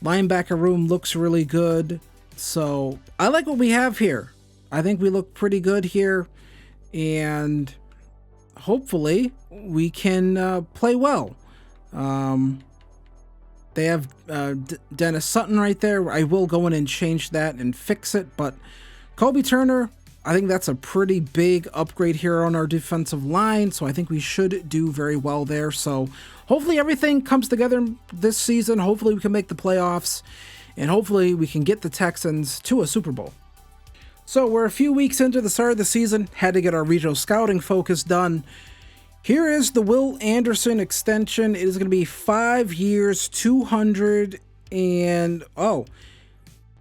Linebacker room looks really good. So I like what we have here. I think we look pretty good here, and hopefully we can play well. They have Dennis Sutton right there. I will go in and change that and fix it, but Kobe Turner, I think that's a pretty big upgrade here on our defensive line, so I think we should do very well there. So hopefully everything comes together this season. Hopefully we can make the playoffs, and hopefully we can get the Texans to a Super Bowl. So we're a few weeks into the start of the season, had to get our regional scouting focus done. Here is the Will Anderson extension. It is going to be 5 years, 200 and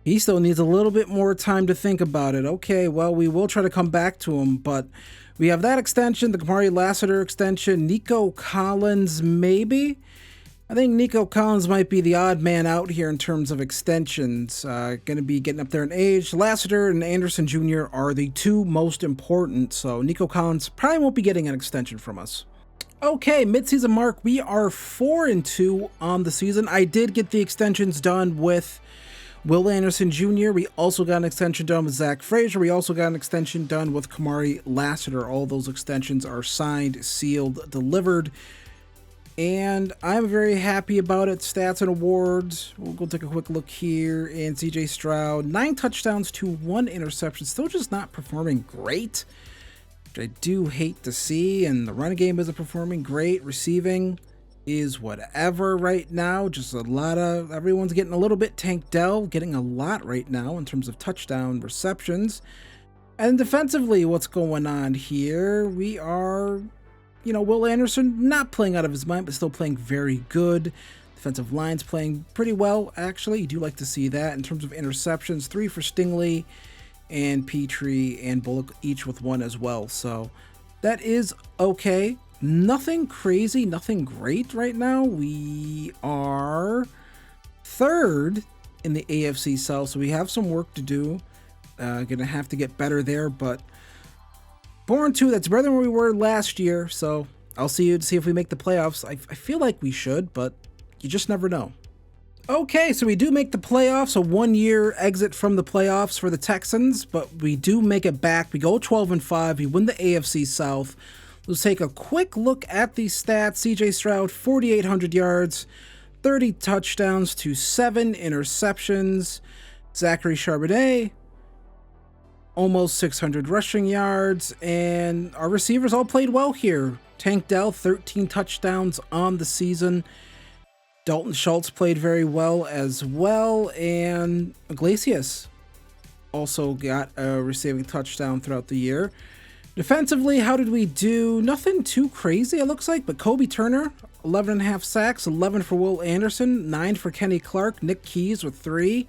He still needs a little bit more time to think about it. Okay, well, we will try to come back to him, but we have that extension, the Kamari Lassiter extension, Nico Collins, maybe? I think Nico Collins might be the odd man out here in terms of extensions. Going to be getting up there in age. Lassiter and Anderson Jr. are the two most important, so Nico Collins probably won't be getting an extension from us. Okay, midseason mark, we are 4-2 on the season. I did get the extensions done with Will Anderson Jr. We also got an extension done with Zach Frazier. We also got an extension done with Kamari Lassiter. All those extensions are signed, sealed, delivered, and I'm very happy about it. Stats and awards. We'll go take a quick look here. And CJ Stroud, 9 touchdowns to 1 interception. Still just not performing great, which I do hate to see. And the running game isn't performing great. Receiving is whatever right now. Just a lot of, everyone's getting a little bit. Tank Dell getting a lot right now in terms of touchdown receptions. And defensively, what's going on here? We are, Will Anderson not playing out of his mind, but still playing very good. Defensive line's playing pretty well, actually. You do like to see that. In terms of interceptions, 3 for Stingley and Petrie and Bullock, each with 1 as well. So that is okay. Nothing crazy, nothing great right now. We are 3rd in the AFC South, so we have some work to do. Gonna have to get better there, but 4-2, that's better than where we were last year, so I'll see you to see if we make the playoffs. I feel like we should, but you just never know. Okay, so we do make the playoffs, a 1-year exit from the playoffs for the Texans, but we do make it back. We go 12-5, we win the AFC South. Let's take a quick look at the stats. CJ Stroud, 4,800 yards, 30 touchdowns to 7 interceptions. Zachary Charbonnet, almost 600 rushing yards. And our receivers all played well here. Tank Dell, 13 touchdowns on the season. Dalton Schultz played very well as well. And Iglesias also got a receiving touchdown throughout the year. Defensively, how did we do? Nothing too crazy, it looks like, but Kobe Turner, 11.5 sacks, 11 for Will Anderson, 9 for Kenny Clark, Nick Keys with 3.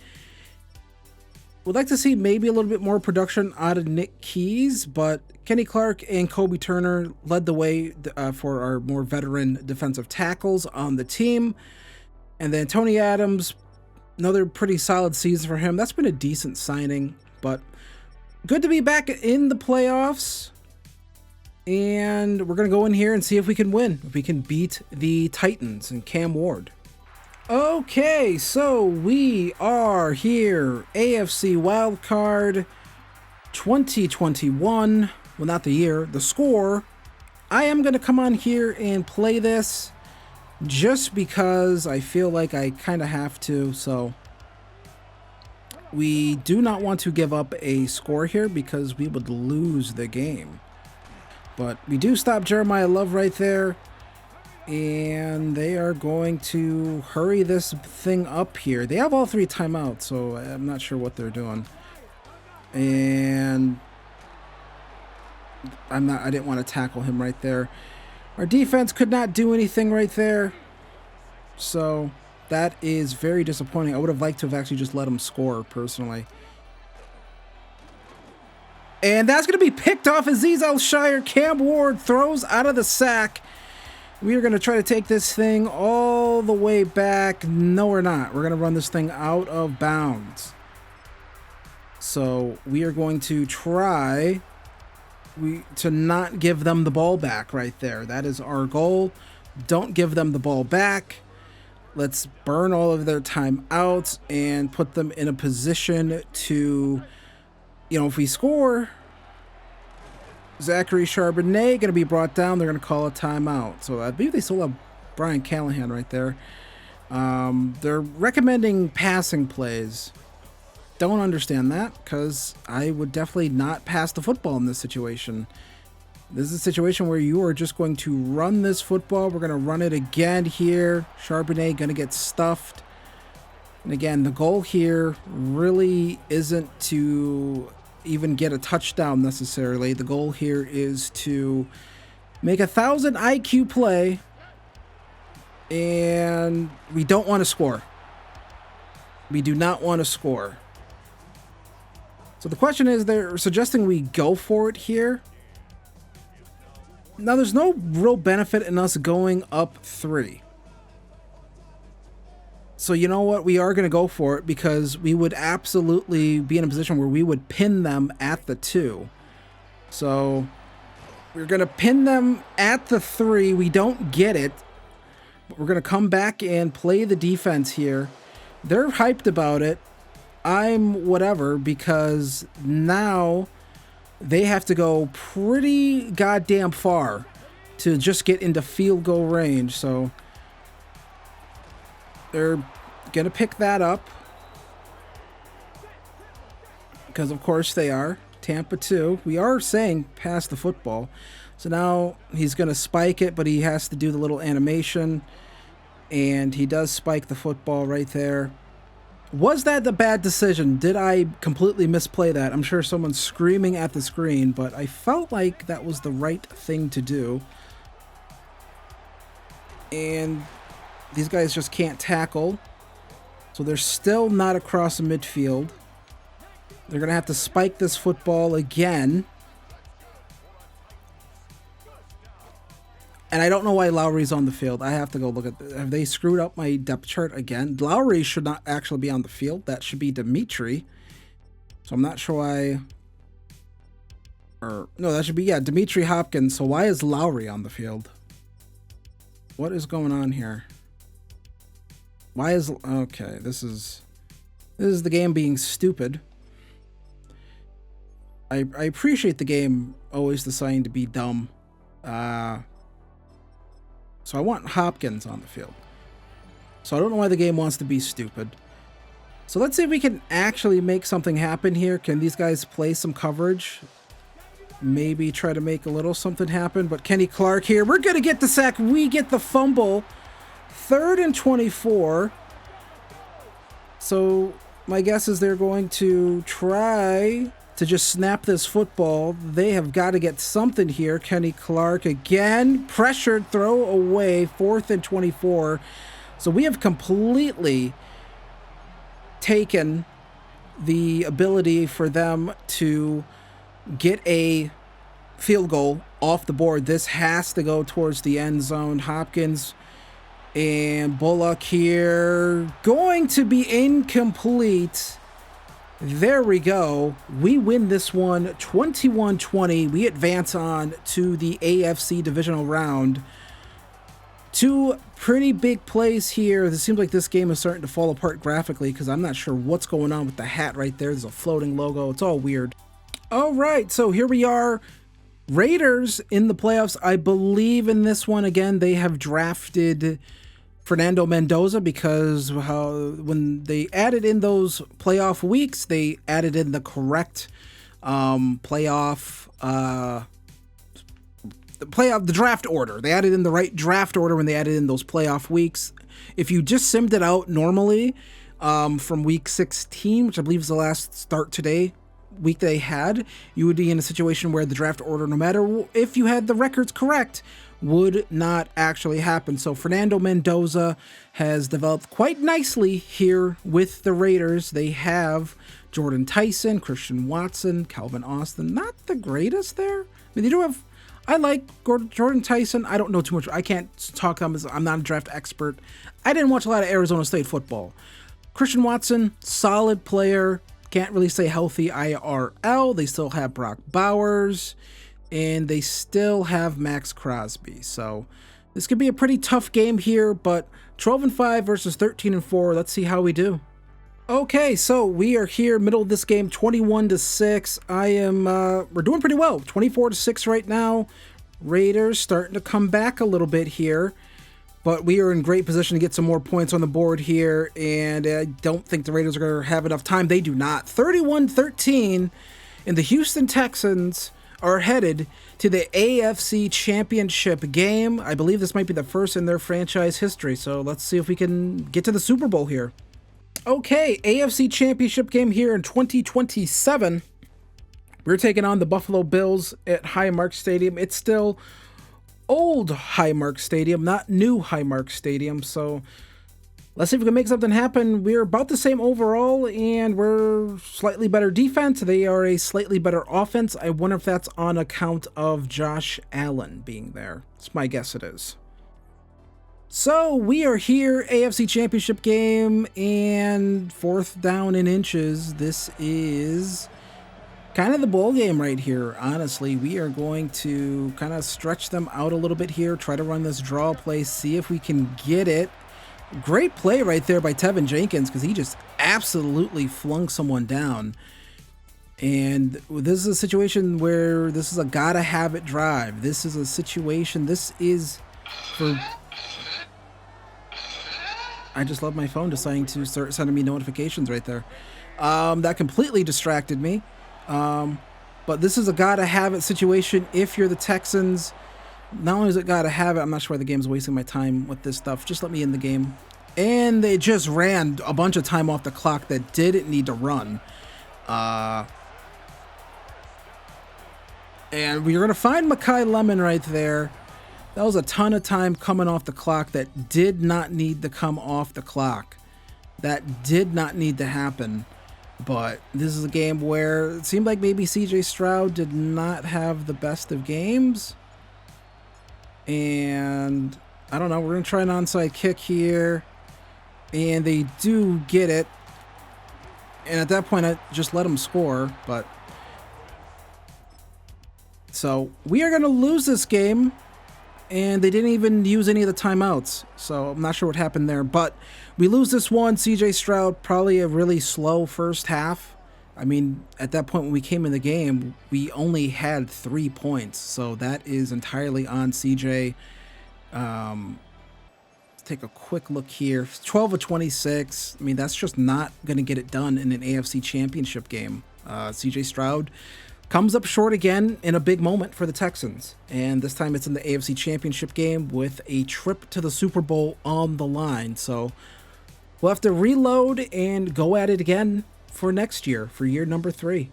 Would like to see maybe a little bit more production out of Nick Keys, but Kenny Clark and Kobe Turner led the way for our more veteran defensive tackles on the team. And then Tony Adams, another pretty solid season for him. That's been a decent signing, but good to be back in the playoffs. And we're going to go in here and see if we can win, if we can beat the Titans and Cam Ward. Okay, so we are here, AFC Wildcard 2021. Well, not the year, the score. I am going to come on here and play this just because I feel like I kind of have to. So we do not want to give up a score here because we would lose the game. But we do stop Jeremiah Love right there. And they are going to hurry this thing up here. They have all 3 timeouts, so I'm not sure what they're doing. And I didn't want to tackle him right there. Our defense could not do anything right there. So that is very disappointing. I would have liked to have actually just let him score, personally. And that's going to be picked off. Azeez Al-Shire. Cam Ward throws out of the sack. We are going to try to take this thing all the way back. No, we're not. We're going to run this thing out of bounds. So we are going to try to not give them the ball back right there. That is our goal. Don't give them the ball back. Let's burn all of their timeouts and put them in a position to, if we score, Zachary Charbonnet going to be brought down. They're going to call a timeout. So I believe they still have Brian Callahan right there. They're recommending passing plays. Don't understand that, because I would definitely not pass the football in this situation. This is a situation where you are just going to run this football. We're going to run it again here. Charbonnet going to get stuffed. And again, the goal here really isn't to even get a touchdown necessarily. The goal here is to make 1,000 IQ play, and we don't want to score. We do not want to score. So the question is, they're suggesting we go for it here. Now, there's no real benefit in us going up 3. So you know what? We are going to go for it because we would absolutely be in a position where we would pin them at the 2. So we're going to pin them at the 3. We don't get it. But we're going to come back and play the defense here. They're hyped about it. I'm whatever, because now they have to go pretty goddamn far to just get into field goal range. So they're going to pick that up because, of course, they are. Tampa 2. We are saying pass the football. So now he's going to spike it, but he has to do the little animation. And he does spike the football right there. Was that the bad decision? Did I completely misplay that? I'm sure someone's screaming at the screen, but I felt like that was the right thing to do. And these guys just can't tackle. So they're still not across the midfield. They're going to have to spike this football again. And I don't know why Lowry's on the field. I have to go look at this. Have they screwed up my depth chart again? Lowry should not actually be on the field. That should be Dimitri. So I'm not sure why. Or no, that should be, yeah, Dimitri Hopkins. So why is Lowry on the field? What is going on here? Why is, okay, this is the game being stupid. I appreciate the game always deciding to be dumb. So I want Hopkins on the field. So I don't know why the game wants to be stupid. So let's see if we can actually make something happen here. Can these guys play some coverage? Maybe try to make a little something happen. But Kenny Clark here. We're going to get the sack. We get the fumble. 3rd and 24. So my guess is they're going to try to just snap this football. They have got to get something here. Kenny Clark again. Pressured, throw away. 4th and 24. So we have completely taken the ability for them to get a field goal off the board. This has to go towards the end zone. Hopkins and Bullock here. Going to be incomplete. There we go. We win this one 21-20. We advance on to the AFC divisional round. 2 pretty big plays here. It seems like this game is starting to fall apart graphically because I'm not sure what's going on with the hat right there. There's a floating logo. It's all weird. All right, so here we are. Raiders in the playoffs. I believe in this one again. They have drafted Fernando Mendoza because when they added in those playoff weeks, they added in the correct the draft order. They added in the right draft order when they added in those playoff weeks. If you just simmed it out normally from week 16, which I believe is the last start today week they had, you would be in a situation where the draft order, no matter if you had the records correct, would not actually happen. So Fernando Mendoza has developed quite nicely here with the Raiders. They have Jordan Tyson, Christian Watson, Calvin Austin. Not the greatest there. I mean, they do have, I like Jordan Tyson. I don't know too much. I can't talk to him as I'm not a draft expert. I didn't watch a lot of Arizona State football. Christian Watson, solid player. Can't really say healthy IRL. They still have Brock Bowers. And they still have Max Crosby. So this could be a pretty tough game here, but 12-5 versus 13-4. Let's see how we do. Okay, so we are here, middle of this game, 21-6. We're doing pretty well. 24-6 right now. Raiders starting to come back a little bit here, but we are in great position to get some more points on the board here, and I don't think the Raiders are going to have enough time. They do not. 31-13, and the Houston Texans are headed to the AFC Championship game. I believe this might be the first in their franchise history, so let's see if we can get to the Super Bowl here. Okay, AFC Championship game here in 2027. We're taking on the Buffalo Bills at Highmark Stadium. It's still old Highmark Stadium, not new Highmark Stadium, so Let's see if we can make something happen. We're about the same overall, and we're slightly better defense. They are a slightly better offense. I wonder if that's on account of Josh Allen being there. That's my guess it is. So we are here, AFC Championship game, and 4th down and inches. This is kind of the bowl game right here, honestly. We are going to kind of stretch them out a little bit here, try to run this draw play, see if we can get it. Great play right there by Tevin Jenkins, because he just absolutely flung someone down. And this is a situation where this is a gotta have it drive. This is a situation, this is for... I just love my phone deciding to start sending me notifications right there. That completely distracted me. But this is a gotta have it situation if you're the Texans. Not only is it gotta have it, I'm not sure why the game's wasting my time with this stuff. Just let me in the game. And they just ran a bunch of time off the clock that didn't need to run. And we're going to find Makai Lemon right there. That was a ton of time coming off the clock that did not need to come off the clock. That did not need to happen. But this is a game where it seemed like maybe CJ Stroud did not have the best of games. And I don't know, we're going to try an onside kick here. And they do get it. And at that point, I just let them score. But so we are going to lose this game. And they didn't even use any of the timeouts. So I'm not sure what happened there. But we lose this one. CJ Stroud, probably a really slow first half. I mean, at that point when we came in the game, we only had 3 points. So that is entirely on CJ. Let's take a quick look here. 12 of 26. I mean, that's just not going to get it done in an AFC Championship game. CJ Stroud comes up short again in a big moment for the Texans. And this time it's in the AFC Championship game with a trip to the Super Bowl on the line. So we'll have to reload and go at it again for next year, for year number 3.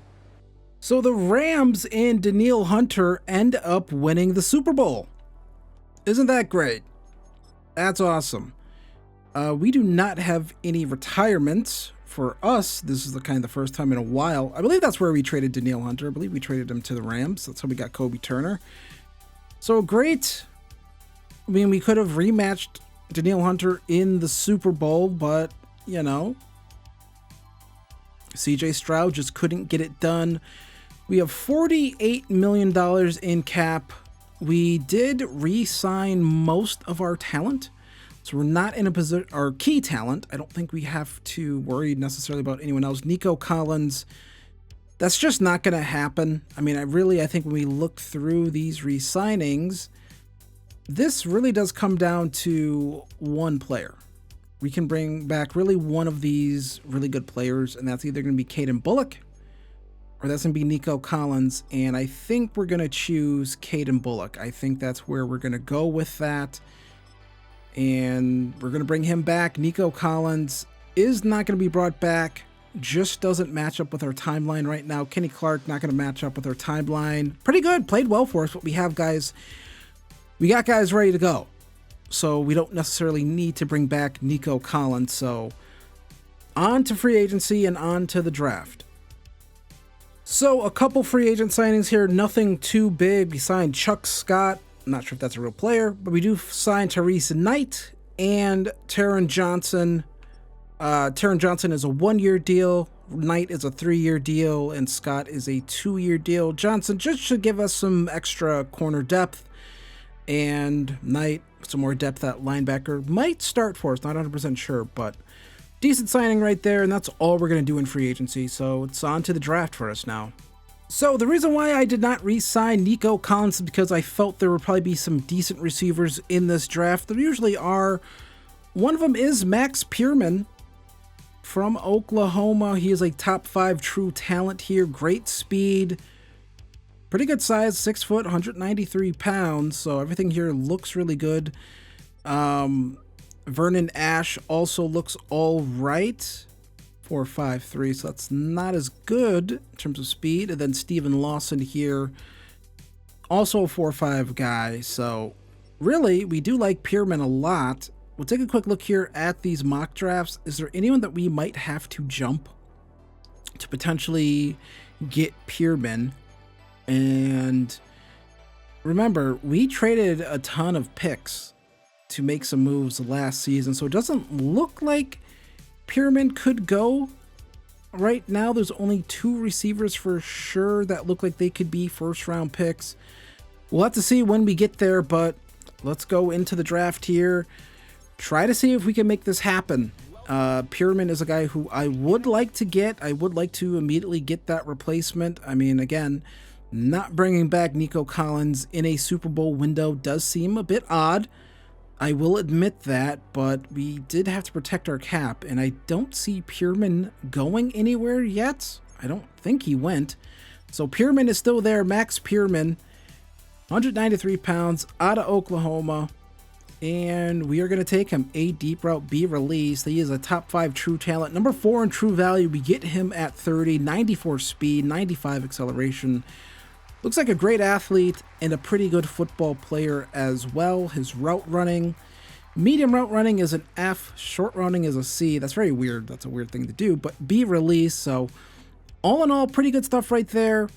So the Rams and Danielle Hunter end up winning the Super Bowl. Isn't that great? That's awesome. We do not have any retirements. For us, this is the first time in a while. I believe that's where we traded Danielle Hunter. I believe we traded him to the Rams. That's how we got Kobe Turner. So great. I mean, we could have rematched Danielle Hunter in the Super Bowl, but, you know, CJ Stroud just couldn't get it done. We have $48 million in cap. We did re-sign most of our talent. So we're not in a position, our key talent, I don't think we have to worry necessarily about anyone else. Nico Collins, that's just not going to happen. I mean, I think when we look through these re-signings, this really does come down to one player. We can bring back really one of these really good players, and that's either going to be Caden Bullock or that's going to be Nico Collins. And I think we're going to choose Caden Bullock. I think that's where we're going to go with that. And we're going to bring him back. Nico Collins is not going to be brought back. Just doesn't match up with our timeline right now. Kenny Clark not going to match up with our timeline. Pretty good. Played well for us, but we got guys ready to go. So we don't necessarily need to bring back Nico Collins. So on to free agency and on to the draft. So a couple free agent signings here. Nothing too big. We signed Chuck Scott. I'm not sure if that's a real player, but we do sign Therese Knight and Taron Johnson. Taron Johnson is a 1-year deal. Knight is a 3-year deal, and Scott is a 2-year deal. Johnson just should give us some extra corner depth, and Knight some more depth at linebacker. Might start for us, not 100% sure, but decent signing right there, and that's all we're going to do in free agency. So it's on to the draft for us now. So the reason why I did not re-sign Nico Collins is because I felt there would probably be some decent receivers in this draft. There usually are. One of them is Max Pierman from Oklahoma. He is a top 5 true talent here. Great speed. Pretty good size, 6 foot, 193 pounds. So everything here looks really good. Vernon Ash also looks all right. 4.53, so that's not as good in terms of speed. And then Steven Lawson here, also a 4.5 guy. So really, we do like Pierman a lot. we'll take a quick look here at these mock drafts. Is there anyone that we might have to jump to potentially get Pierman? And remember, we traded a ton of picks to make some moves last season, so it doesn't look like Pierman could go. Right now, there's only 2 receivers for sure that look like they could be first-round picks. We'll have to see when we get there, but let's go into the draft here. Try to see if we can make this happen. Pierman is a guy who I would like to get. I would like to immediately get that replacement. I mean, again, not bringing back Nico Collins in a Super Bowl window does seem a bit odd. I will admit that, but we did have to protect our cap, and I don't see Pierman going anywhere yet. I don't think he went. So Pierman is still there. Max Pierman, 193 pounds, out of Oklahoma. And we are going to take him. A deep route, B release. He is a top 5 true talent. Number 4 in true value. We get him at 30, 94 speed, 95 acceleration. Looks like a great athlete and a pretty good football player as well. His route running, medium route running is an F, short running is a C. That's very weird. That's a weird thing to do, but B release. So all in all, pretty good stuff right there.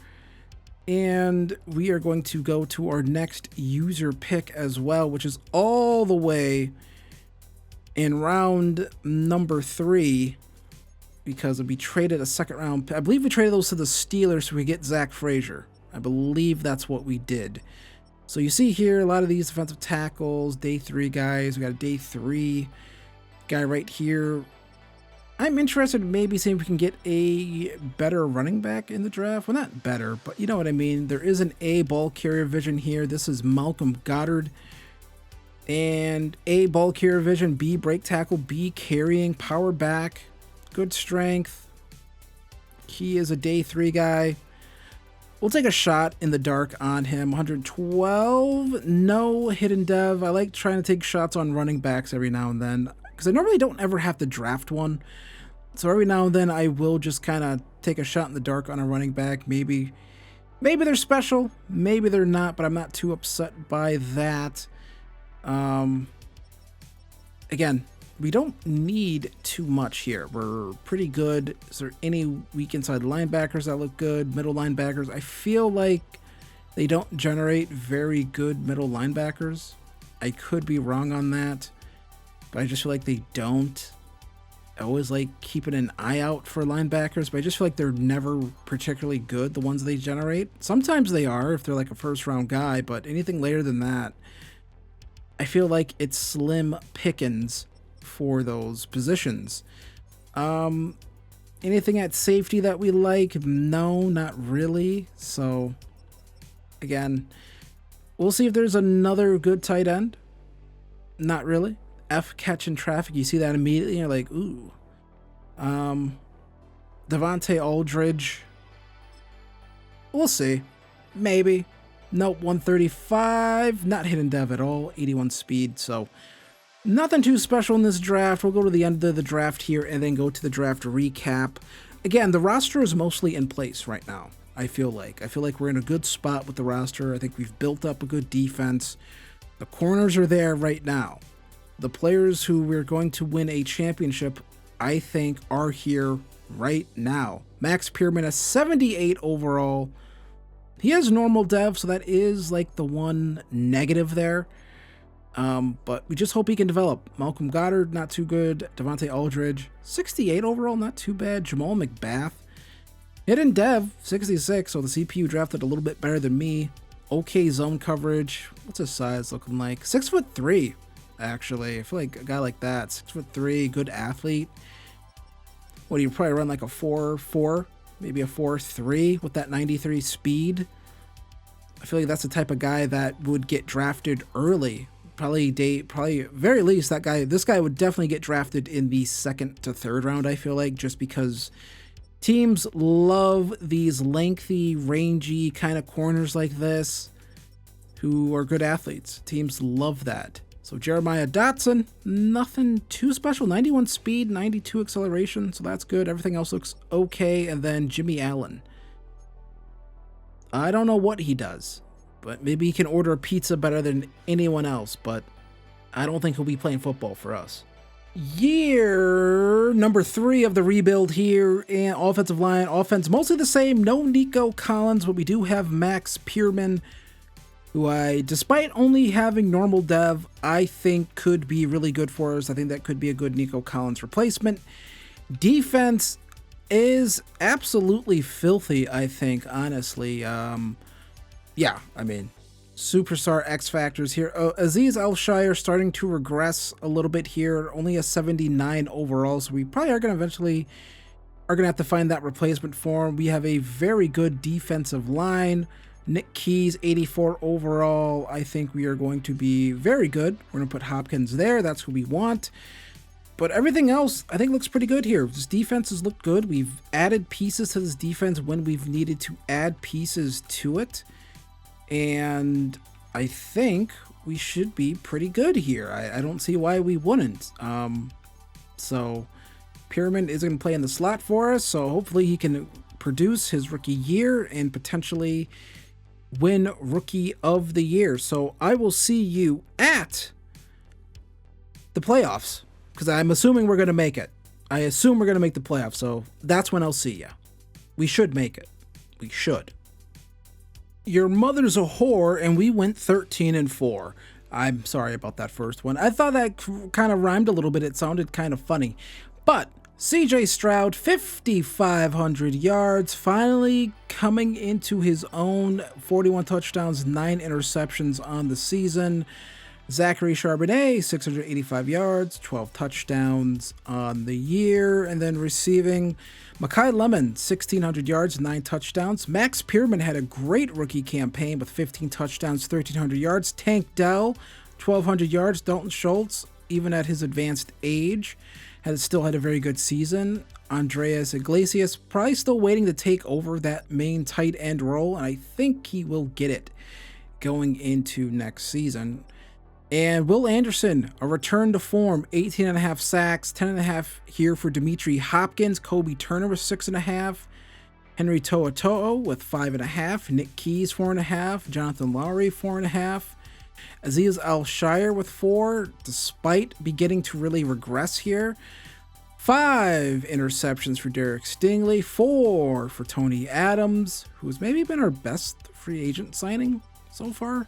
And we are going to go to our next user pick as well, which is all the way in round number 3, because we traded a second round. I believe we traded those to the Steelers so we get Zach Frazier. I believe that's what we did. So you see here a lot of these defensive tackles, day 3 guys. We got a day 3 guy right here. I'm interested in maybe seeing if we can get a better running back in the draft. Well, not better, but you know what I mean. There is an A ball carrier vision here. This is Malcolm Goddard. And A ball carrier vision, B break tackle, B carrying, power back, good strength. He is a day 3 guy. We'll take a shot in the dark on him. 112, no hidden dev. I like trying to take shots on running backs every now and then, because I normally don't ever have to draft one. So every now and then I will just kind of take a shot in the dark on a running back. Maybe they're special, maybe they're not, but I'm not too upset by that. Again, we don't need too much here. We're pretty good. Is there any weak inside linebackers that look good? Middle linebackers, I feel like they don't generate very good middle linebackers. I could be wrong on that, but I just feel like they don't. I always like keeping an eye out for linebackers, but I just feel like they're never particularly good, the ones they generate. Sometimes they are if they're like a first round guy, but anything later than that, I feel like it's slim pickings for those positions. Anything at safety that we like? No, not really. So again, we'll see if there's another good tight end. Not really. F catching traffic. You see that immediately. You're like, ooh. Devontae Aldridge. We'll see. Maybe. Nope. 135. Not hidden dev at all. 81 speed. So nothing too special in this draft. We'll go to the end of the draft here and then go to the draft recap. Again, the roster is mostly in place right now. I feel like we're in a good spot with the roster. I think we've built up a good defense. The corners are there right now. The players who we're going to win a championship, I think, are here right now. Max Pierman, a 78 overall. He has normal dev, so that is like the one negative there. But we just hope he can develop. Malcolm Goddard, not too good. Devontae Aldridge, 68 overall, not too bad. Jamal McBath, hidden dev, 66, so the CPU drafted a little bit better than me. Okay zone coverage. What's his size looking like? 6'3". Actually, I feel like a guy like that, 6'3", good athlete. What do you probably run like a 4.4, maybe a 4.3 with that 93 speed? I feel like that's the type of guy that would get drafted early. Probably very least this guy would definitely get drafted in the 2nd to 3rd round. I feel like, just because teams love these lengthy, rangy kind of corners like this who are good athletes. Teams love that. So Jeremiah Dotson, nothing too special. 91 speed, 92 acceleration, so that's good. Everything else looks okay. And then Jimmy Allen. I don't know what he does, but maybe he can order a pizza better than anyone else. But I don't think he'll be playing football for us. Year number 3 of the rebuild here, and offensive line, offense mostly the same. No Nico Collins, but we do have Max Pierman, who despite only having normal dev, I think could be really good for us. I think that could be a good Nico Collins replacement. Defense is absolutely filthy, I think, honestly. Yeah, I mean, superstar X factors here. Aziz Al-Shire starting to regress a little bit here, only a 79 overall, so we probably are going to eventually have to find that replacement for him. We have a very good defensive line. Nick Keys, 84 overall. I think we are going to be very good. We're going to put Hopkins there. That's who we want. But everything else, I think, looks pretty good here. This defense has looked good. We've added pieces to this defense when we've needed to add pieces to it. And I think we should be pretty good here. I don't see why we wouldn't. So Pierman is going to play in the slot for us. So hopefully he can produce his rookie year and potentially win Rookie of the Year. So I will see you at the playoffs, because I'm assuming we're going to make it. I assume we're going to make the playoffs. So that's when I'll see you. We should make it. We should. Your mother's a whore, and we went 13-4. I'm sorry about that first one. I thought that kind of rhymed a little bit. It sounded kind of funny. But CJ Stroud, 5,500 yards, finally coming into his own. 41 touchdowns, 9 interceptions on the season. Zachary Charbonnet, 685 yards, 12 touchdowns on the year. And then receiving, Makai Lemon, 1,600 yards, 9 touchdowns. Max Pierman had a great rookie campaign with 15 touchdowns, 1,300 yards. Tank Dell, 1,200 yards. Dalton Schultz, even at his advanced age, still had a very good season. Andreas Iglesias, probably still waiting to take over that main tight end role, and I think he will get it going into next season. And Will Anderson, a return to form, 18.5 sacks, 10.5 here for Dimitri Hopkins. Kobe Turner with 6.5. Henry To'oTo'o with 5.5. Nick Keys, 4.5. Jonathan Lowry, 4.5. Aziz Al-Shire with 4, despite beginning to really regress here. 5 interceptions for Derek Stingley. 4 for Tony Adams, who's maybe been our best free agent signing so far.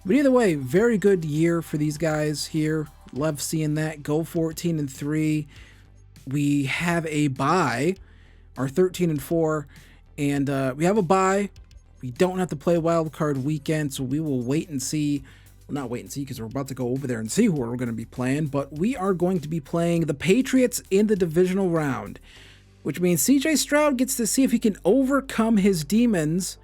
But either way, very good year for these guys here. Love seeing that. Go 14-3. We have a bye, our 13-4, and we have a bye. We don't have to play wild card weekend, so we will wait and see. Well, not wait and see, because we're about to go over there and see who we're going to be playing, but we are going to be playing the Patriots in the divisional round, which means CJ Stroud gets to see if he can overcome his demons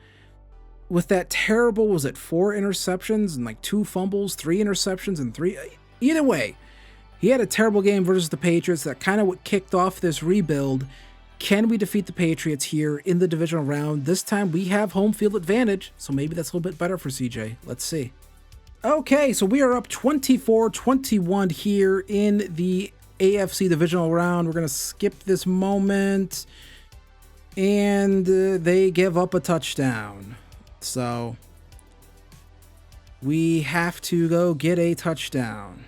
with that terrible, was it 4 interceptions and like 2 fumbles, 3 interceptions and 3. Either way, he had a terrible game versus the Patriots. That kind of what kicked off this rebuild. Can we defeat the Patriots here in the divisional round? This time we have home field advantage, so maybe that's a little bit better for CJ. Let's see. Okay, so we are up 24-21 here in the AFC divisional round. We're going to skip this moment, and they give up a touchdown. So we have to go get a touchdown.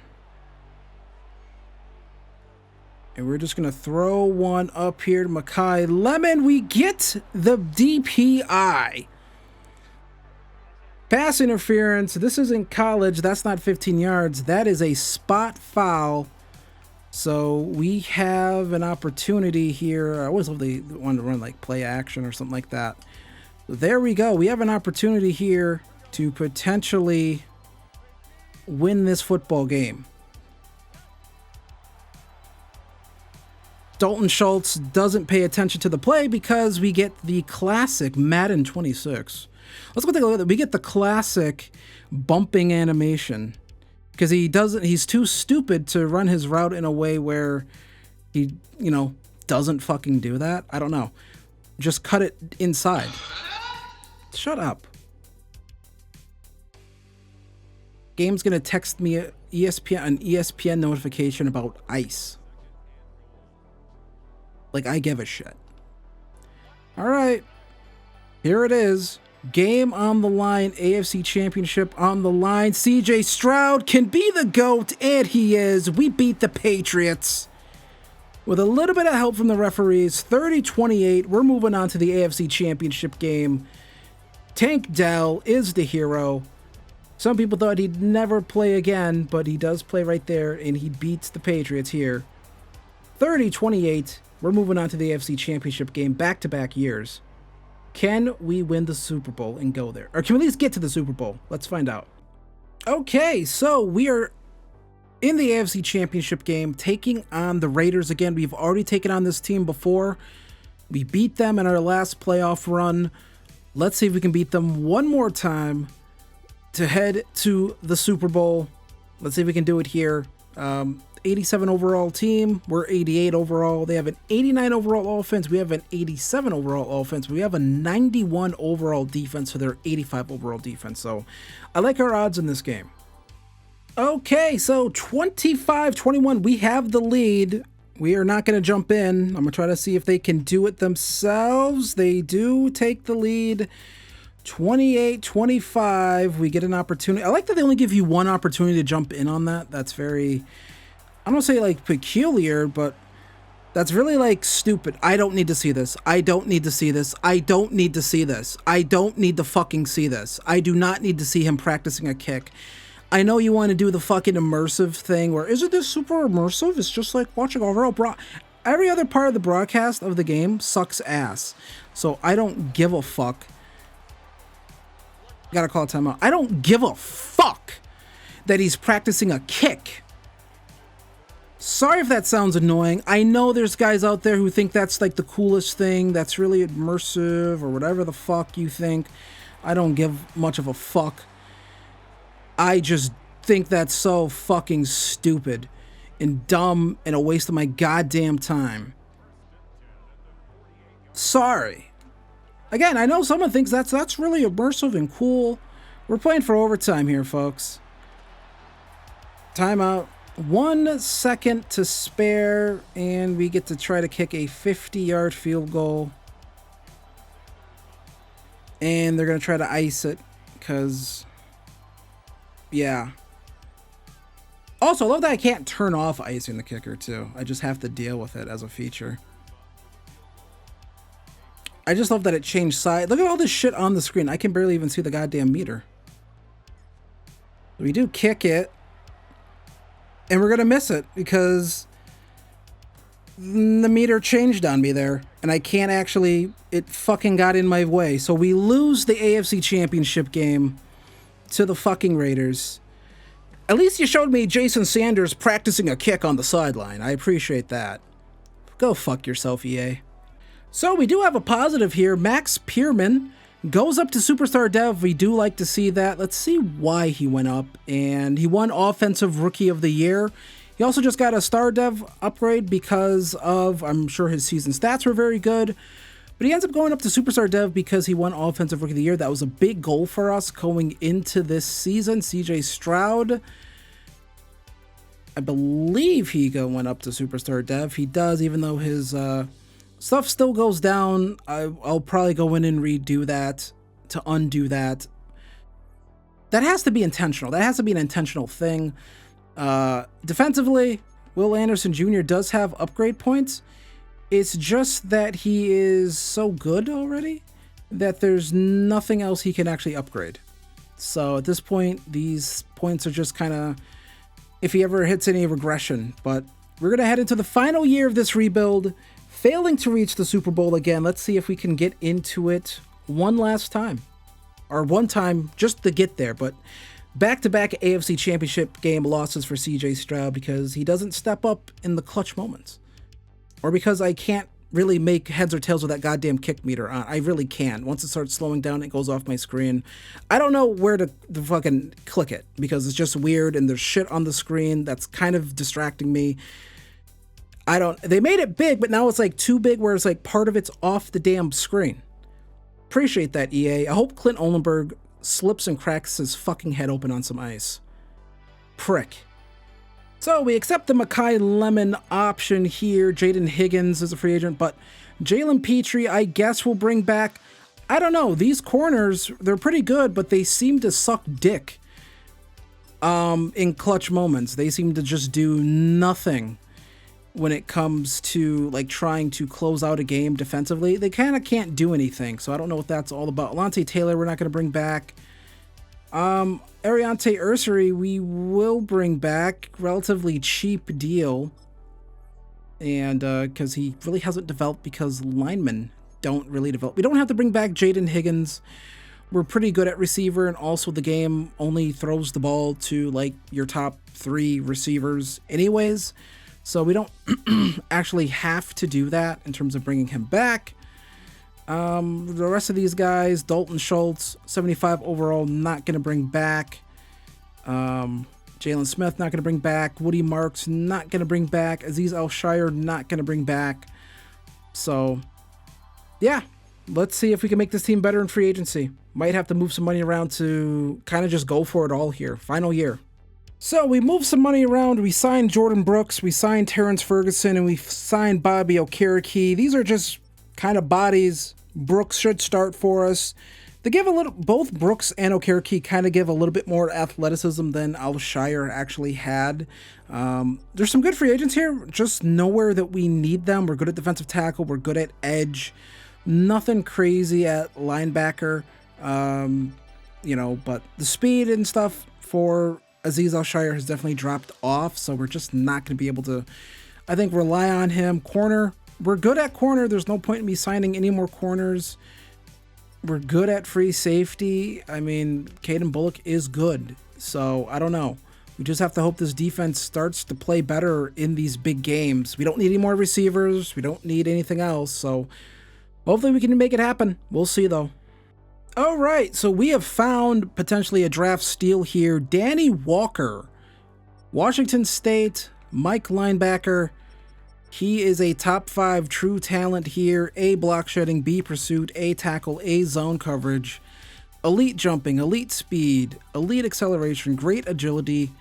And we're just going to throw one up here to Makai Lemon. We get the DPI. Pass interference. This is in college. That's not 15 yards. That is a spot foul. So we have an opportunity here. I always love the one to run like play action or something like that. There we go. We have an opportunity here to potentially win this football game. Dalton Schultz doesn't pay attention to the play because we get the classic Madden 26. Let's go take a look at it. We get the classic bumping animation because he's too stupid to run his route in a way where he, doesn't fucking do that. I don't know. Just cut it inside. Shut up. Game's gonna text me an ESPN notification about ice. Like I give a shit. All right, here it is. Game on the line, AFC Championship on the line. CJ Stroud can be the GOAT, and he is. We beat the Patriots with a little bit of help from the referees, 30-28. We're moving on to the AFC Championship game. Tank Dell is the hero. Some people thought he'd never play again, but he does play right there, and he beats the Patriots here. 30-28. We're moving on to the AFC Championship game, back-to-back years. Can we win the Super Bowl and go there? Or can we at least get to the Super Bowl? Let's find out. Okay, so we are in the AFC Championship game, taking on the Raiders again. We've already taken on this team before. We beat them in our last playoff run. Let's see if we can beat them one more time to head to the Super Bowl. Let's see if we can do it here. 87 overall team. We're 88 overall. They have an 89 overall offense. We have an 87 overall offense. We have a 91 overall defense for their 85 overall defense. So I like our odds in this game. Okay, so 25-21. We have the lead. We are not going to jump in. I'm going to try to see if they can do it themselves. They do take the lead. 28-25. We get an opportunity. I like that they only give you one opportunity to jump in on that. That's very, I don't say like peculiar, but that's really like stupid. I don't need to see this. I don't need to see this. I don't need to see this. I don't need to fucking see this. I do not need to see him practicing a kick. I know you want to do the fucking immersive thing where, isn't this super immersive? It's just like watching overall every other part of the broadcast of the game sucks ass. So I don't give a fuck. Gotta call a timeout. I don't give a fuck that he's practicing a kick. Sorry if that sounds annoying. I know there's guys out there who think that's like the coolest thing, that's really immersive or whatever the fuck you think. I don't give much of a fuck. I just think that's so fucking stupid and dumb and a waste of my goddamn time. Sorry. Again, I know someone thinks that's really immersive and cool. We're playing for overtime here, folks. Timeout. 1 second to spare, and we get to try to kick a 50-yard field goal. And they're going to try to ice it, because, yeah. Also, I love that I can't turn off icing the kicker, too. I just have to deal with it as a feature. I just love that it changed side. Look at all this shit on the screen. I can barely even see the goddamn meter. We do kick it. And we're going to miss it because the meter changed on me there. And I can't actually... It fucking got in my way. So we lose the AFC Championship game to the fucking Raiders. At least you showed me Jason Sanders practicing a kick on the sideline. I appreciate that. Go fuck yourself, EA. So we do have a positive here. Max Pierman goes up to Superstar Dev. We do like to see that. Let's see why he went up. And he won Offensive Rookie of the Year. He also just got a Star Dev upgrade because of, I'm sure his season stats were very good. But he ends up going up to Superstar Dev because he won Offensive Rookie of the Year. That was a big goal for us going into this season. CJ Stroud, I believe he went up to Superstar Dev. He does, even though his... stuff still goes down. I'll probably go in and redo that to undo that. That has to be intentional. That has to be an intentional thing. Defensively, Will Anderson Jr. does have upgrade points. It's just that he is so good already that there's nothing else he can actually upgrade. So at this point, these points are just kind of if he ever hits any regression. But we're going to head into the final year of this rebuild. Failing to reach the Super Bowl again. Let's see if we can get into it one last time. Or one time just to get there. But back-to-back AFC Championship game losses for CJ Stroud because he doesn't step up in the clutch moments. Or because I can't really make heads or tails with that goddamn kick meter on. I really can't. Once it starts slowing down, it goes off my screen. I don't know where to fucking click it because it's just weird and there's shit on the screen that's kind of distracting me. They made it big, but now it's like too big where it's like part of it's off the damn screen. Appreciate that, EA. I hope Clint Olenberg slips and cracks his fucking head open on some ice. Prick. So we accept the Mekhi Lemon option here. Jaden Higgins is a free agent, but Jalen Petrie, I guess we'll bring back. I don't know. These corners, they're pretty good, but they seem to suck dick in clutch moments. They seem to just do nothing when it comes to like trying to close out a game defensively. They kind of can't do anything, so I don't know what that's all about. Alontae Taylor, we're not going to bring back. Ariante Ursary, we will bring back. Relatively cheap deal. And because he really hasn't developed, because linemen don't really develop. We don't have to bring back Jaden Higgins. We're pretty good at receiver, and also the game only throws the ball to like your top 3 receivers anyways. So we don't actually have to do that in terms of bringing him back. The rest of these guys, Dalton Schultz, 75 overall, not going to bring back. Jalen Smith, not going to bring back. Woody Marks, not going to bring back. Azeez Al-Shire, not going to bring back. So, yeah, let's see if we can make this team better in free agency. Might have to move some money around to kind of just go for it all here. Final year. So we moved some money around. We signed Jordan Brooks. We signed Terrence Ferguson. And we signed Bobby Okereke. These are just kind of bodies. Brooks should start for us. They give a little, both Brooks and Okereke kind of give a little bit more athleticism than Al-Shire actually had. There's some good free agents here, just nowhere that we need them. We're good at defensive tackle. We're good at edge. Nothing crazy at linebacker. But the speed and stuff for Azeez Al-Shire has definitely dropped off, so we're just not going to be able to, I think, rely on him. Corner, we're good at corner. There's no point in me signing any more corners. We're good at free safety. I mean, Caden Bullock is good. So, I don't know. We just have to hope this defense starts to play better in these big games. We don't need any more receivers. We don't need anything else. So, hopefully we can make it happen. We'll see, though. All right, so we have found potentially a draft steal here. Danny Walker, Washington State, Mike linebacker. He is a top 5 true talent here. A, block shedding, B, pursuit, A, tackle, A, zone coverage, elite jumping, elite speed, elite acceleration, great agility.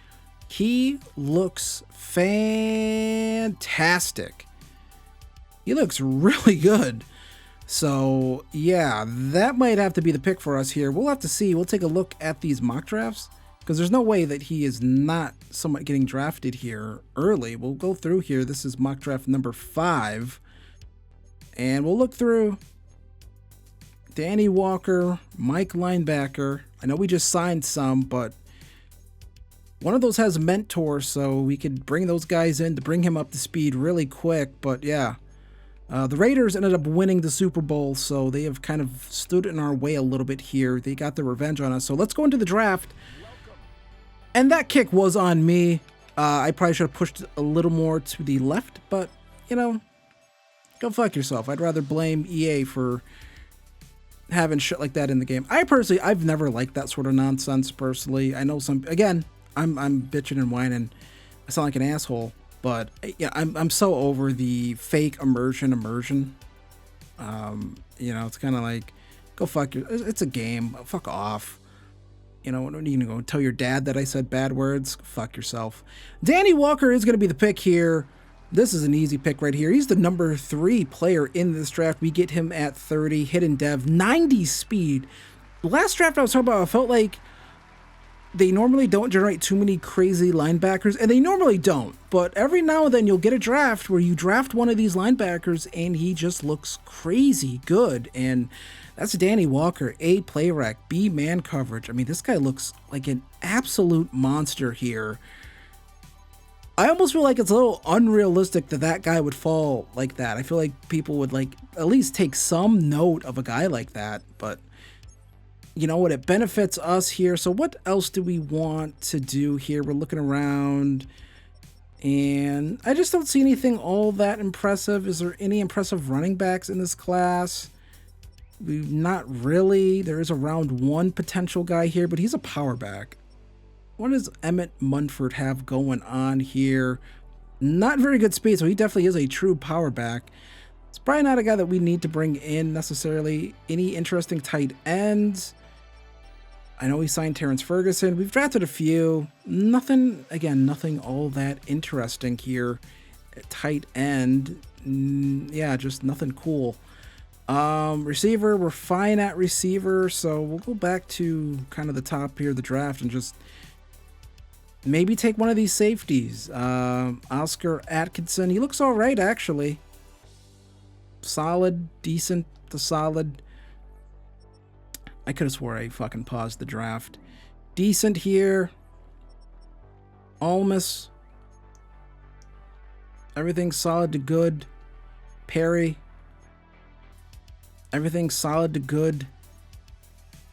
He looks fantastic. He looks really good. So, yeah, that might have to be the pick for us here. We'll have to see. We'll take a look at these mock drafts, because there's no way that he is not somewhat getting drafted here early. We'll go through here. This is mock draft number 5. And we'll look through Danny Walker, Mike linebacker. I know we just signed some, but one of those has a mentor, so we could bring those guys in to bring him up to speed really quick. But, yeah. The Raiders ended up winning the Super Bowl, so they have kind of stood in our way a little bit here. They got their revenge on us. So let's go into the draft. And that kick was on me. I probably should have pushed a little more to the left, but, go fuck yourself. I'd rather blame EA for having shit like that in the game. I've never liked that sort of nonsense, personally. I know again, I'm bitching and whining. I sound like an asshole. But yeah, I'm so over the fake immersion. It's kind of like, go fuck it's a game. Fuck off. What are you gonna go tell your dad that I said bad words? Fuck yourself. Danny Walker is gonna be the pick here. This is an easy pick right here. He's the number 3 player in this draft. We get him at 30, hidden dev, 90 speed. The last draft I was talking about, I felt like they normally don't generate too many crazy linebackers, and they normally don't. But every now and then you'll get a draft where you draft one of these linebackers and he just looks crazy good. And that's Danny Walker. A, play rec, B, man coverage. I mean, this guy looks like an absolute monster here. I almost feel like it's a little unrealistic that guy would fall like that. I feel like people would at least take some note of a guy like that, but you know what, it benefits us here. So what else do we want to do here? We're looking around, and I just don't see anything all that impressive. Is there any impressive running backs in this class? Not really. There is a round 1 potential guy here, but he's a power back. What does Emmett Munford have going on here? Not very good speed, so he definitely is a true power back. It's probably not a guy that we need to bring in necessarily. Any interesting tight ends? I know we signed Terrence Ferguson. We've drafted a few. Nothing all that interesting here at tight end. Yeah, just nothing cool. Receiver, we're fine at receiver, so we'll go back to kind of the top here of the draft and just maybe take one of these safeties. Oscar Atkinson, he looks all right, actually. Solid, decent to solid. I could have swore I fucking paused the draft. Decent here. Almus. Everything's solid to good. Perry. Everything's solid to good.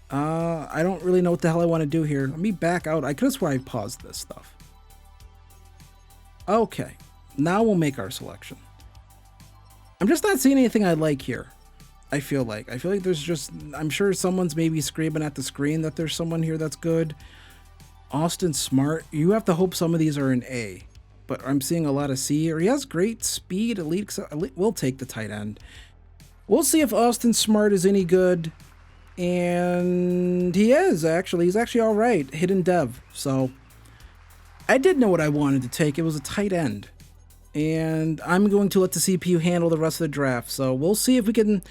I don't really know what the hell I want to do here. Let me back out. I could have swore I paused this stuff. Okay. Now we'll make our selection. I'm just not seeing anything I like here. I feel like there's just, I'm sure someone's maybe screaming at the screen that there's someone here that's good. Austin Smart, you have to hope some of these are an A, but I'm seeing a lot of C, or he has great speed, elite, we'll take the tight end. We'll see if Austin Smart is any good, and he is actually, he's actually all right, hidden dev, so I did know what I wanted to take. It was a tight end. And I'm going to let the CPU handle the rest of the draft. So we'll see if we can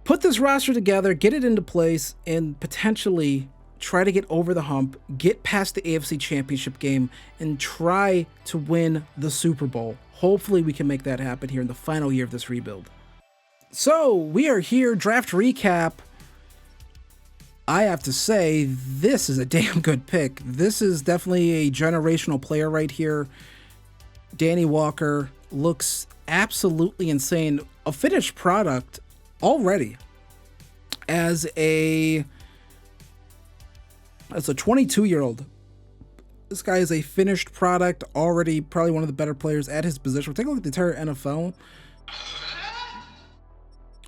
put this roster together, get it into place, and potentially try to get over the hump, get past the AFC Championship game, and try to win the Super Bowl. Hopefully we can make that happen here in the final year of this rebuild. So we are here, draft recap. I have to say, this is a damn good pick. This is definitely a generational player right here. Danny Walker looks absolutely insane. A finished product already as a 22-year-old. This guy is a finished product already, probably one of the better players at his position. We'll take a look at the entire NFL.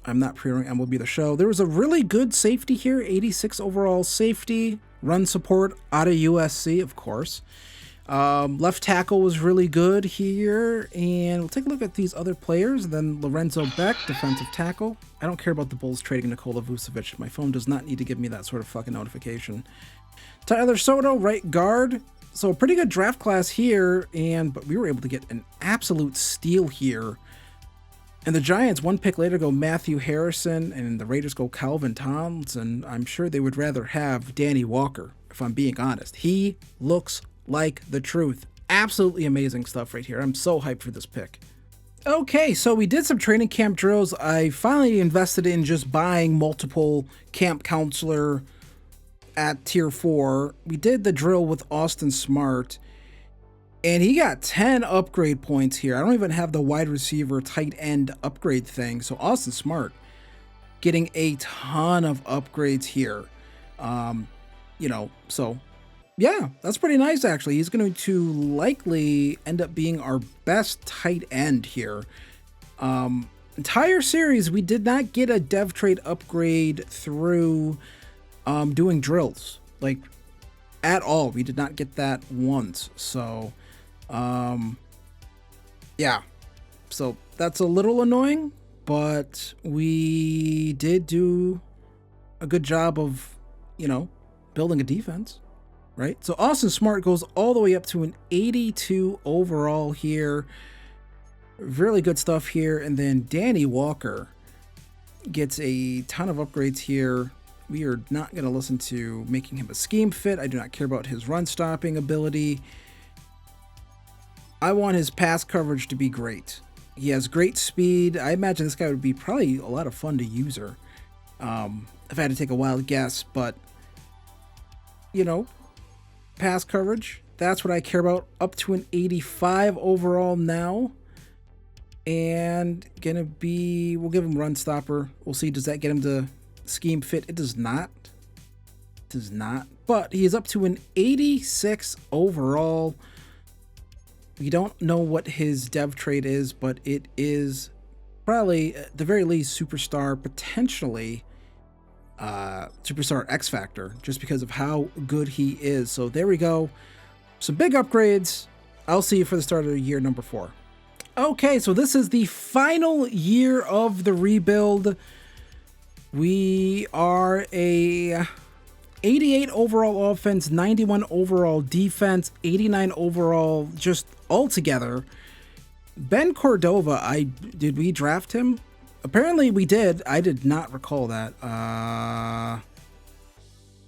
I'm not pre-running MLB The Show. There was a really good safety here, 86 overall safety, run support out of USC, of course. Left tackle was really good here, and we'll take a look at these other players. Then Lorenzo Beck, defensive tackle. I don't care about the Bulls trading Nikola Vucevic. My phone does not need to give me that sort of fucking notification. Tyler Soto, right guard. So a pretty good draft class here, but we were able to get an absolute steal here. And the Giants, one pick later, go Matthew Harrison, and the Raiders go Calvin Tomlinson. I'm sure they would rather have Danny Walker, if I'm being honest. He looks like the truth. Absolutely amazing stuff right here. I'm so hyped for this pick. Okay, so we did some training camp drills. I finally invested in just buying multiple camp counselor at tier 4. We did the drill with Austin Smart, and he got 10 upgrade points here. I don't even have the wide receiver tight end upgrade thing. So Austin Smart getting a ton of upgrades here. So yeah, that's pretty nice, actually. He's going to likely end up being our best tight end here. Entire series, we did not get a dev trade upgrade through doing drills, like, at all. We did not get that once. So, yeah. So that's a little annoying, but we did do a good job of, building a defense. Right, so Austin Smart goes all the way up to an 82 overall here. Really good stuff here. And then Danny Walker gets a ton of upgrades here. We are not going to listen to making him a scheme fit. I do not care about his run stopping ability. I want his pass coverage to be great. He has great speed. I imagine this guy would be probably a lot of fun to user. If I had to take a wild guess, but pass coverage, that's what I care about. Up to an 85 overall now. And we'll give him run stopper. We'll see, does that get him to scheme fit? It does not. But he is up to an 86 overall. We don't know what his dev trade is, but it is probably, at the very least, superstar, potentially superstar X Factor, just because of how good he is. So there we go. Some big upgrades. I'll see you for the start of year number 4. Okay, so this is the final year of the rebuild. We are a 88 overall offense, 91 overall defense, 89 overall just altogether. Ben Cordova, did we draft him? Apparently we did. I did not recall that.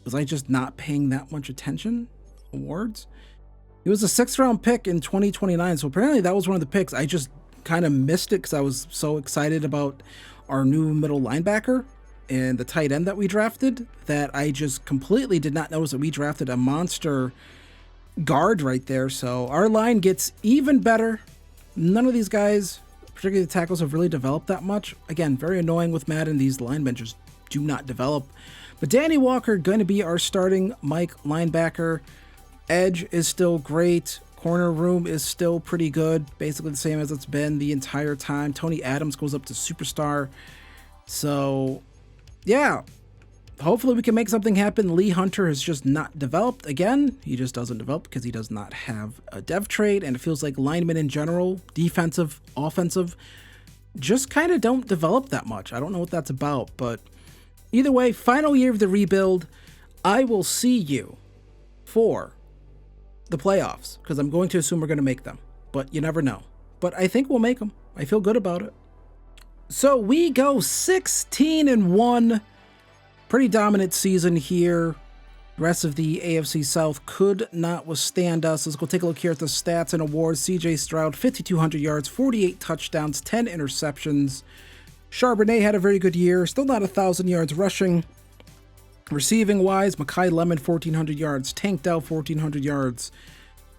Was I just not paying that much attention? Awards? He was a 6th round pick in 2029, so apparently that was one of the picks. I just kind of missed it because I was so excited about our new middle linebacker and the tight end that we drafted that I just completely did not notice that we drafted a monster guard right there. So our line gets even better. None of these guys, particularly the tackles, have really developed that much. Again, very annoying with Madden. These linemen just do not develop. But Danny Walker going to be our starting Mike linebacker. Edge is still great. Corner room is still pretty good. Basically the same as it's been the entire time. Tony Adams goes up to superstar. So, yeah. Hopefully we can make something happen. Lee Hunter has just not developed. Again, he just doesn't develop because he does not have a dev trait. And it feels like linemen in general, defensive, offensive, just kind of don't develop that much. I don't know what that's about. But either way, final year of the rebuild. I will see you for the playoffs, because I'm going to assume we're going to make them, but you never know. But I think we'll make them. I feel good about it. So we go 16-1. Pretty dominant season here. The rest of the AFC South could not withstand us. Let's go take a look here at the stats and awards. CJ Stroud, 5,200 yards, 48 touchdowns, 10 interceptions. Charbonnet had a very good year. Still not 1,000 yards rushing. Receiving wise, Mekhi Lemon, 1,400 yards. Tank Dell, 1,400 yards.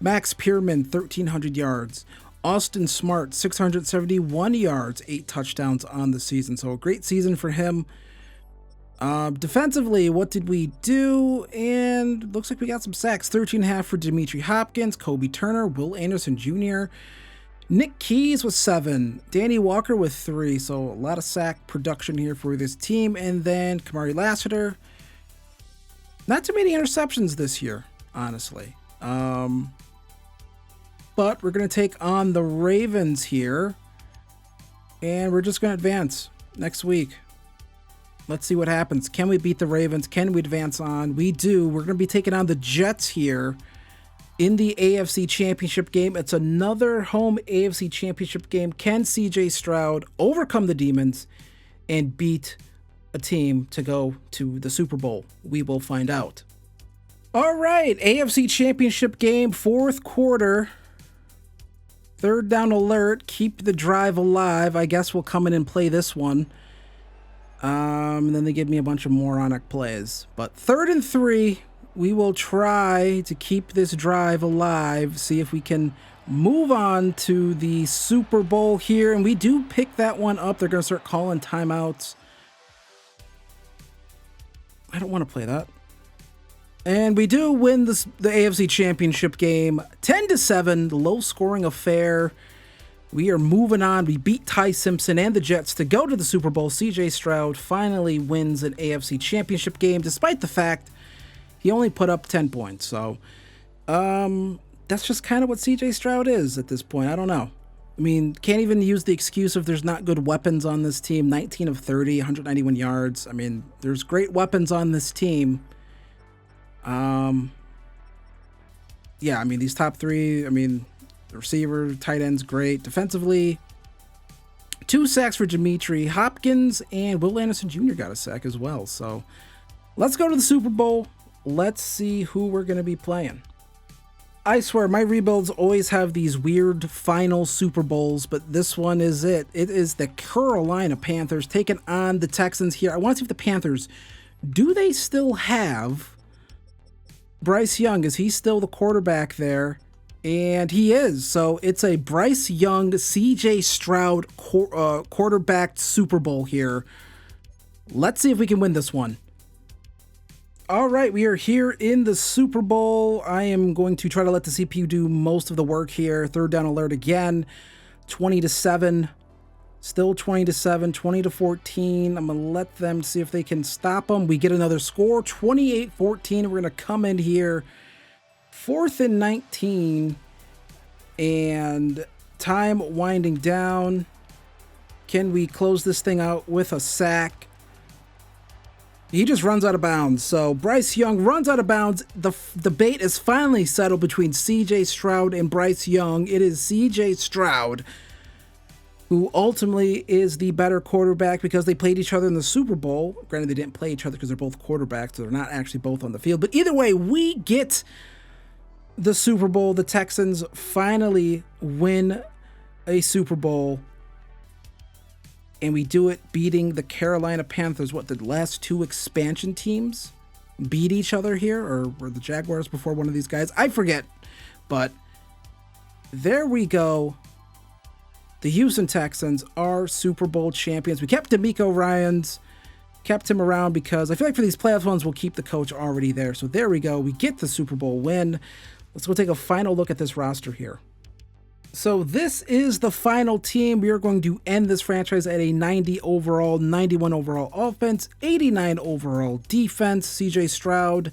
Max Pierman, 1,300 yards. Austin Smart, 671 yards, 8 touchdowns on the season. So a great season for him. Defensively, what did we do? And looks like we got some sacks. 13.5 for Dimitri Hopkins, Kobe Turner, Will Anderson Jr., Nick Keys with 7, Danny Walker with 3. So a lot of sack production here for this team. And then Kamari Lassiter. Not too many interceptions this year, honestly. But we're going to take on the Ravens here. And we're just going to advance next week. Let's see what happens. Can we beat the Ravens? Can we advance on? We do. We're going to be taking on the Jets here in the AFC Championship game. It's another home AFC Championship game. Can CJ Stroud overcome the demons and beat a team to go to the Super Bowl? We will find out. All right, AFC Championship game, 4th quarter. 3rd down alert. Keep the drive alive. I guess we'll come in and play this one. And then they give me a bunch of moronic plays. But 3rd and 3, we will try to keep this drive alive. See if we can move on to the Super Bowl here. And we do pick that one up. They're going to start calling timeouts. I don't want to play that. And we do win the AFC Championship game 10-7, low-scoring affair. We are moving on. We beat Ty Simpson and the Jets to go to the Super Bowl. CJ Stroud finally wins an AFC Championship game, despite the fact he only put up 10 points. So that's just kind of what CJ Stroud is at this point. I don't know. I mean, can't even use the excuse if there's not good weapons on this team. 19 of 30, 191 yards. I mean, there's great weapons on this team. Yeah, I mean, these top 3, I mean, the receiver, tight end's great. Defensively, 2 sacks for Dimitri Hopkins, and Will Anderson Jr. got a sack as well. So let's go to the Super Bowl. Let's see who we're going to be playing. I swear, my rebuilds always have these weird final Super Bowls, but this one is it. It is the Carolina Panthers taking on the Texans here. I want to see if the Panthers, do they still have Bryce Young? Is he still the quarterback there? And he is. So it's a Bryce Young, CJ Stroud quarterbacked Super Bowl here. Let's see if we can win this one. All right, we are here in the Super Bowl. I am going to try to let the CPU do most of the work here. 3rd down alert again. 20-7. Still 20-7, 20-14. I'm going to let them see if they can stop them. We get another score, 28-14. We're going to come in here. 4th and 19. And time winding down. Can we close this thing out with a sack? He just runs out of bounds. So Bryce Young runs out of bounds. The debate is finally settled between CJ Stroud and Bryce Young. It is CJ Stroud. who ultimately is the better quarterback because they played each other in the Super Bowl. Granted, they didn't play each other because they're both quarterbacks, so they're not actually both on the field. But either way, we get the Super Bowl. The Texans finally win a Super Bowl, and we do it beating the Carolina Panthers. What, the last two expansion teams beat each other here? Or were the Jaguars before one of these guys? I forget. But there we go. The Houston Texans are Super Bowl champions. We kept DeMeco Ryans, kept him around because I feel like for these playoff ones, we'll keep the coach already there. So there we go. We get the Super Bowl win. Let's go take a final look at this roster here. So this is the final team. We are going to end this franchise at a 90 overall, 91 overall offense, 89 overall defense. CJ Stroud,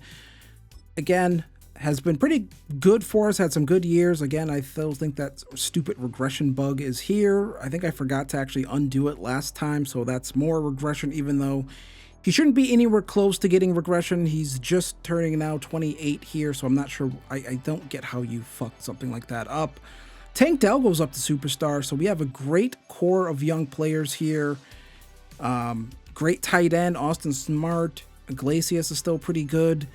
again, has been pretty good for us, had some good years. Again, I still think that stupid regression bug is here. I think I forgot to actually undo it last time, so that's more regression, even though he shouldn't be anywhere close to getting regression. He's just turning now 28 here, so I'm not sure. I don't get how you fucked something like that up. Tank Dell goes up to superstar, so we have a great core of young players here. Great tight end, Austin Smart. Iglesias is still pretty good.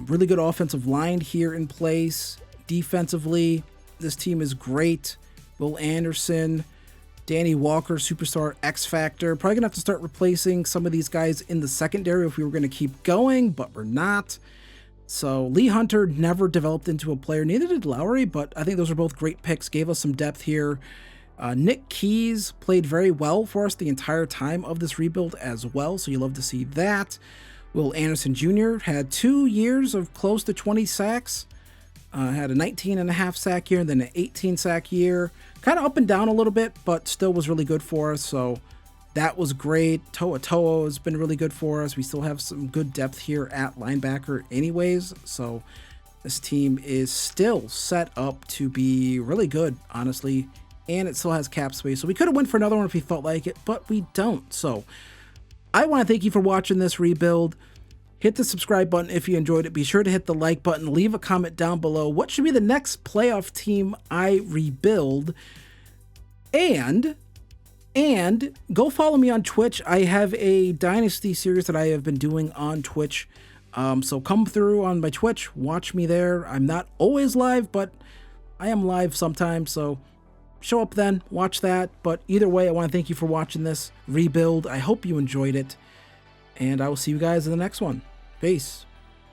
Really good offensive line here in place. Defensively, this team is great. Will Anderson, Danny Walker, superstar X Factor. Probably going to have to start replacing some of these guys in the secondary if we were going to keep going, but we're not. So Lee Hunter never developed into a player. Neither did Lowry, but I think those are both great picks. Gave us some depth here. Nick Keys played very well for us the entire time of this rebuild as well, so you love to see that. Will Anderson Jr. had 2 years of close to 20 sacks. Had a 19.5 sack year and then an 18 sack year. Kind of up and down a little bit, but still was really good for us. So that was great. Toa Toa has been really good for us. We still have some good depth here at linebacker anyways. So this team is still set up to be really good, honestly. And it still has cap space. So we could have went for another one if we felt like it, but we don't. So I want to thank you for watching this rebuild. Hit the subscribe button if you enjoyed it. Be sure to hit the like button. Leave a comment down below. What should be the next playoff team I rebuild? And go follow me on Twitch. I have a Dynasty series that I have been doing on Twitch. So come through on my Twitch. Watch me there. I'm not always live, but I am live sometimes. So show up then. Watch that. But either way, I want to thank you for watching this rebuild. I hope you enjoyed it. And I will see you guys in the next one. Peace.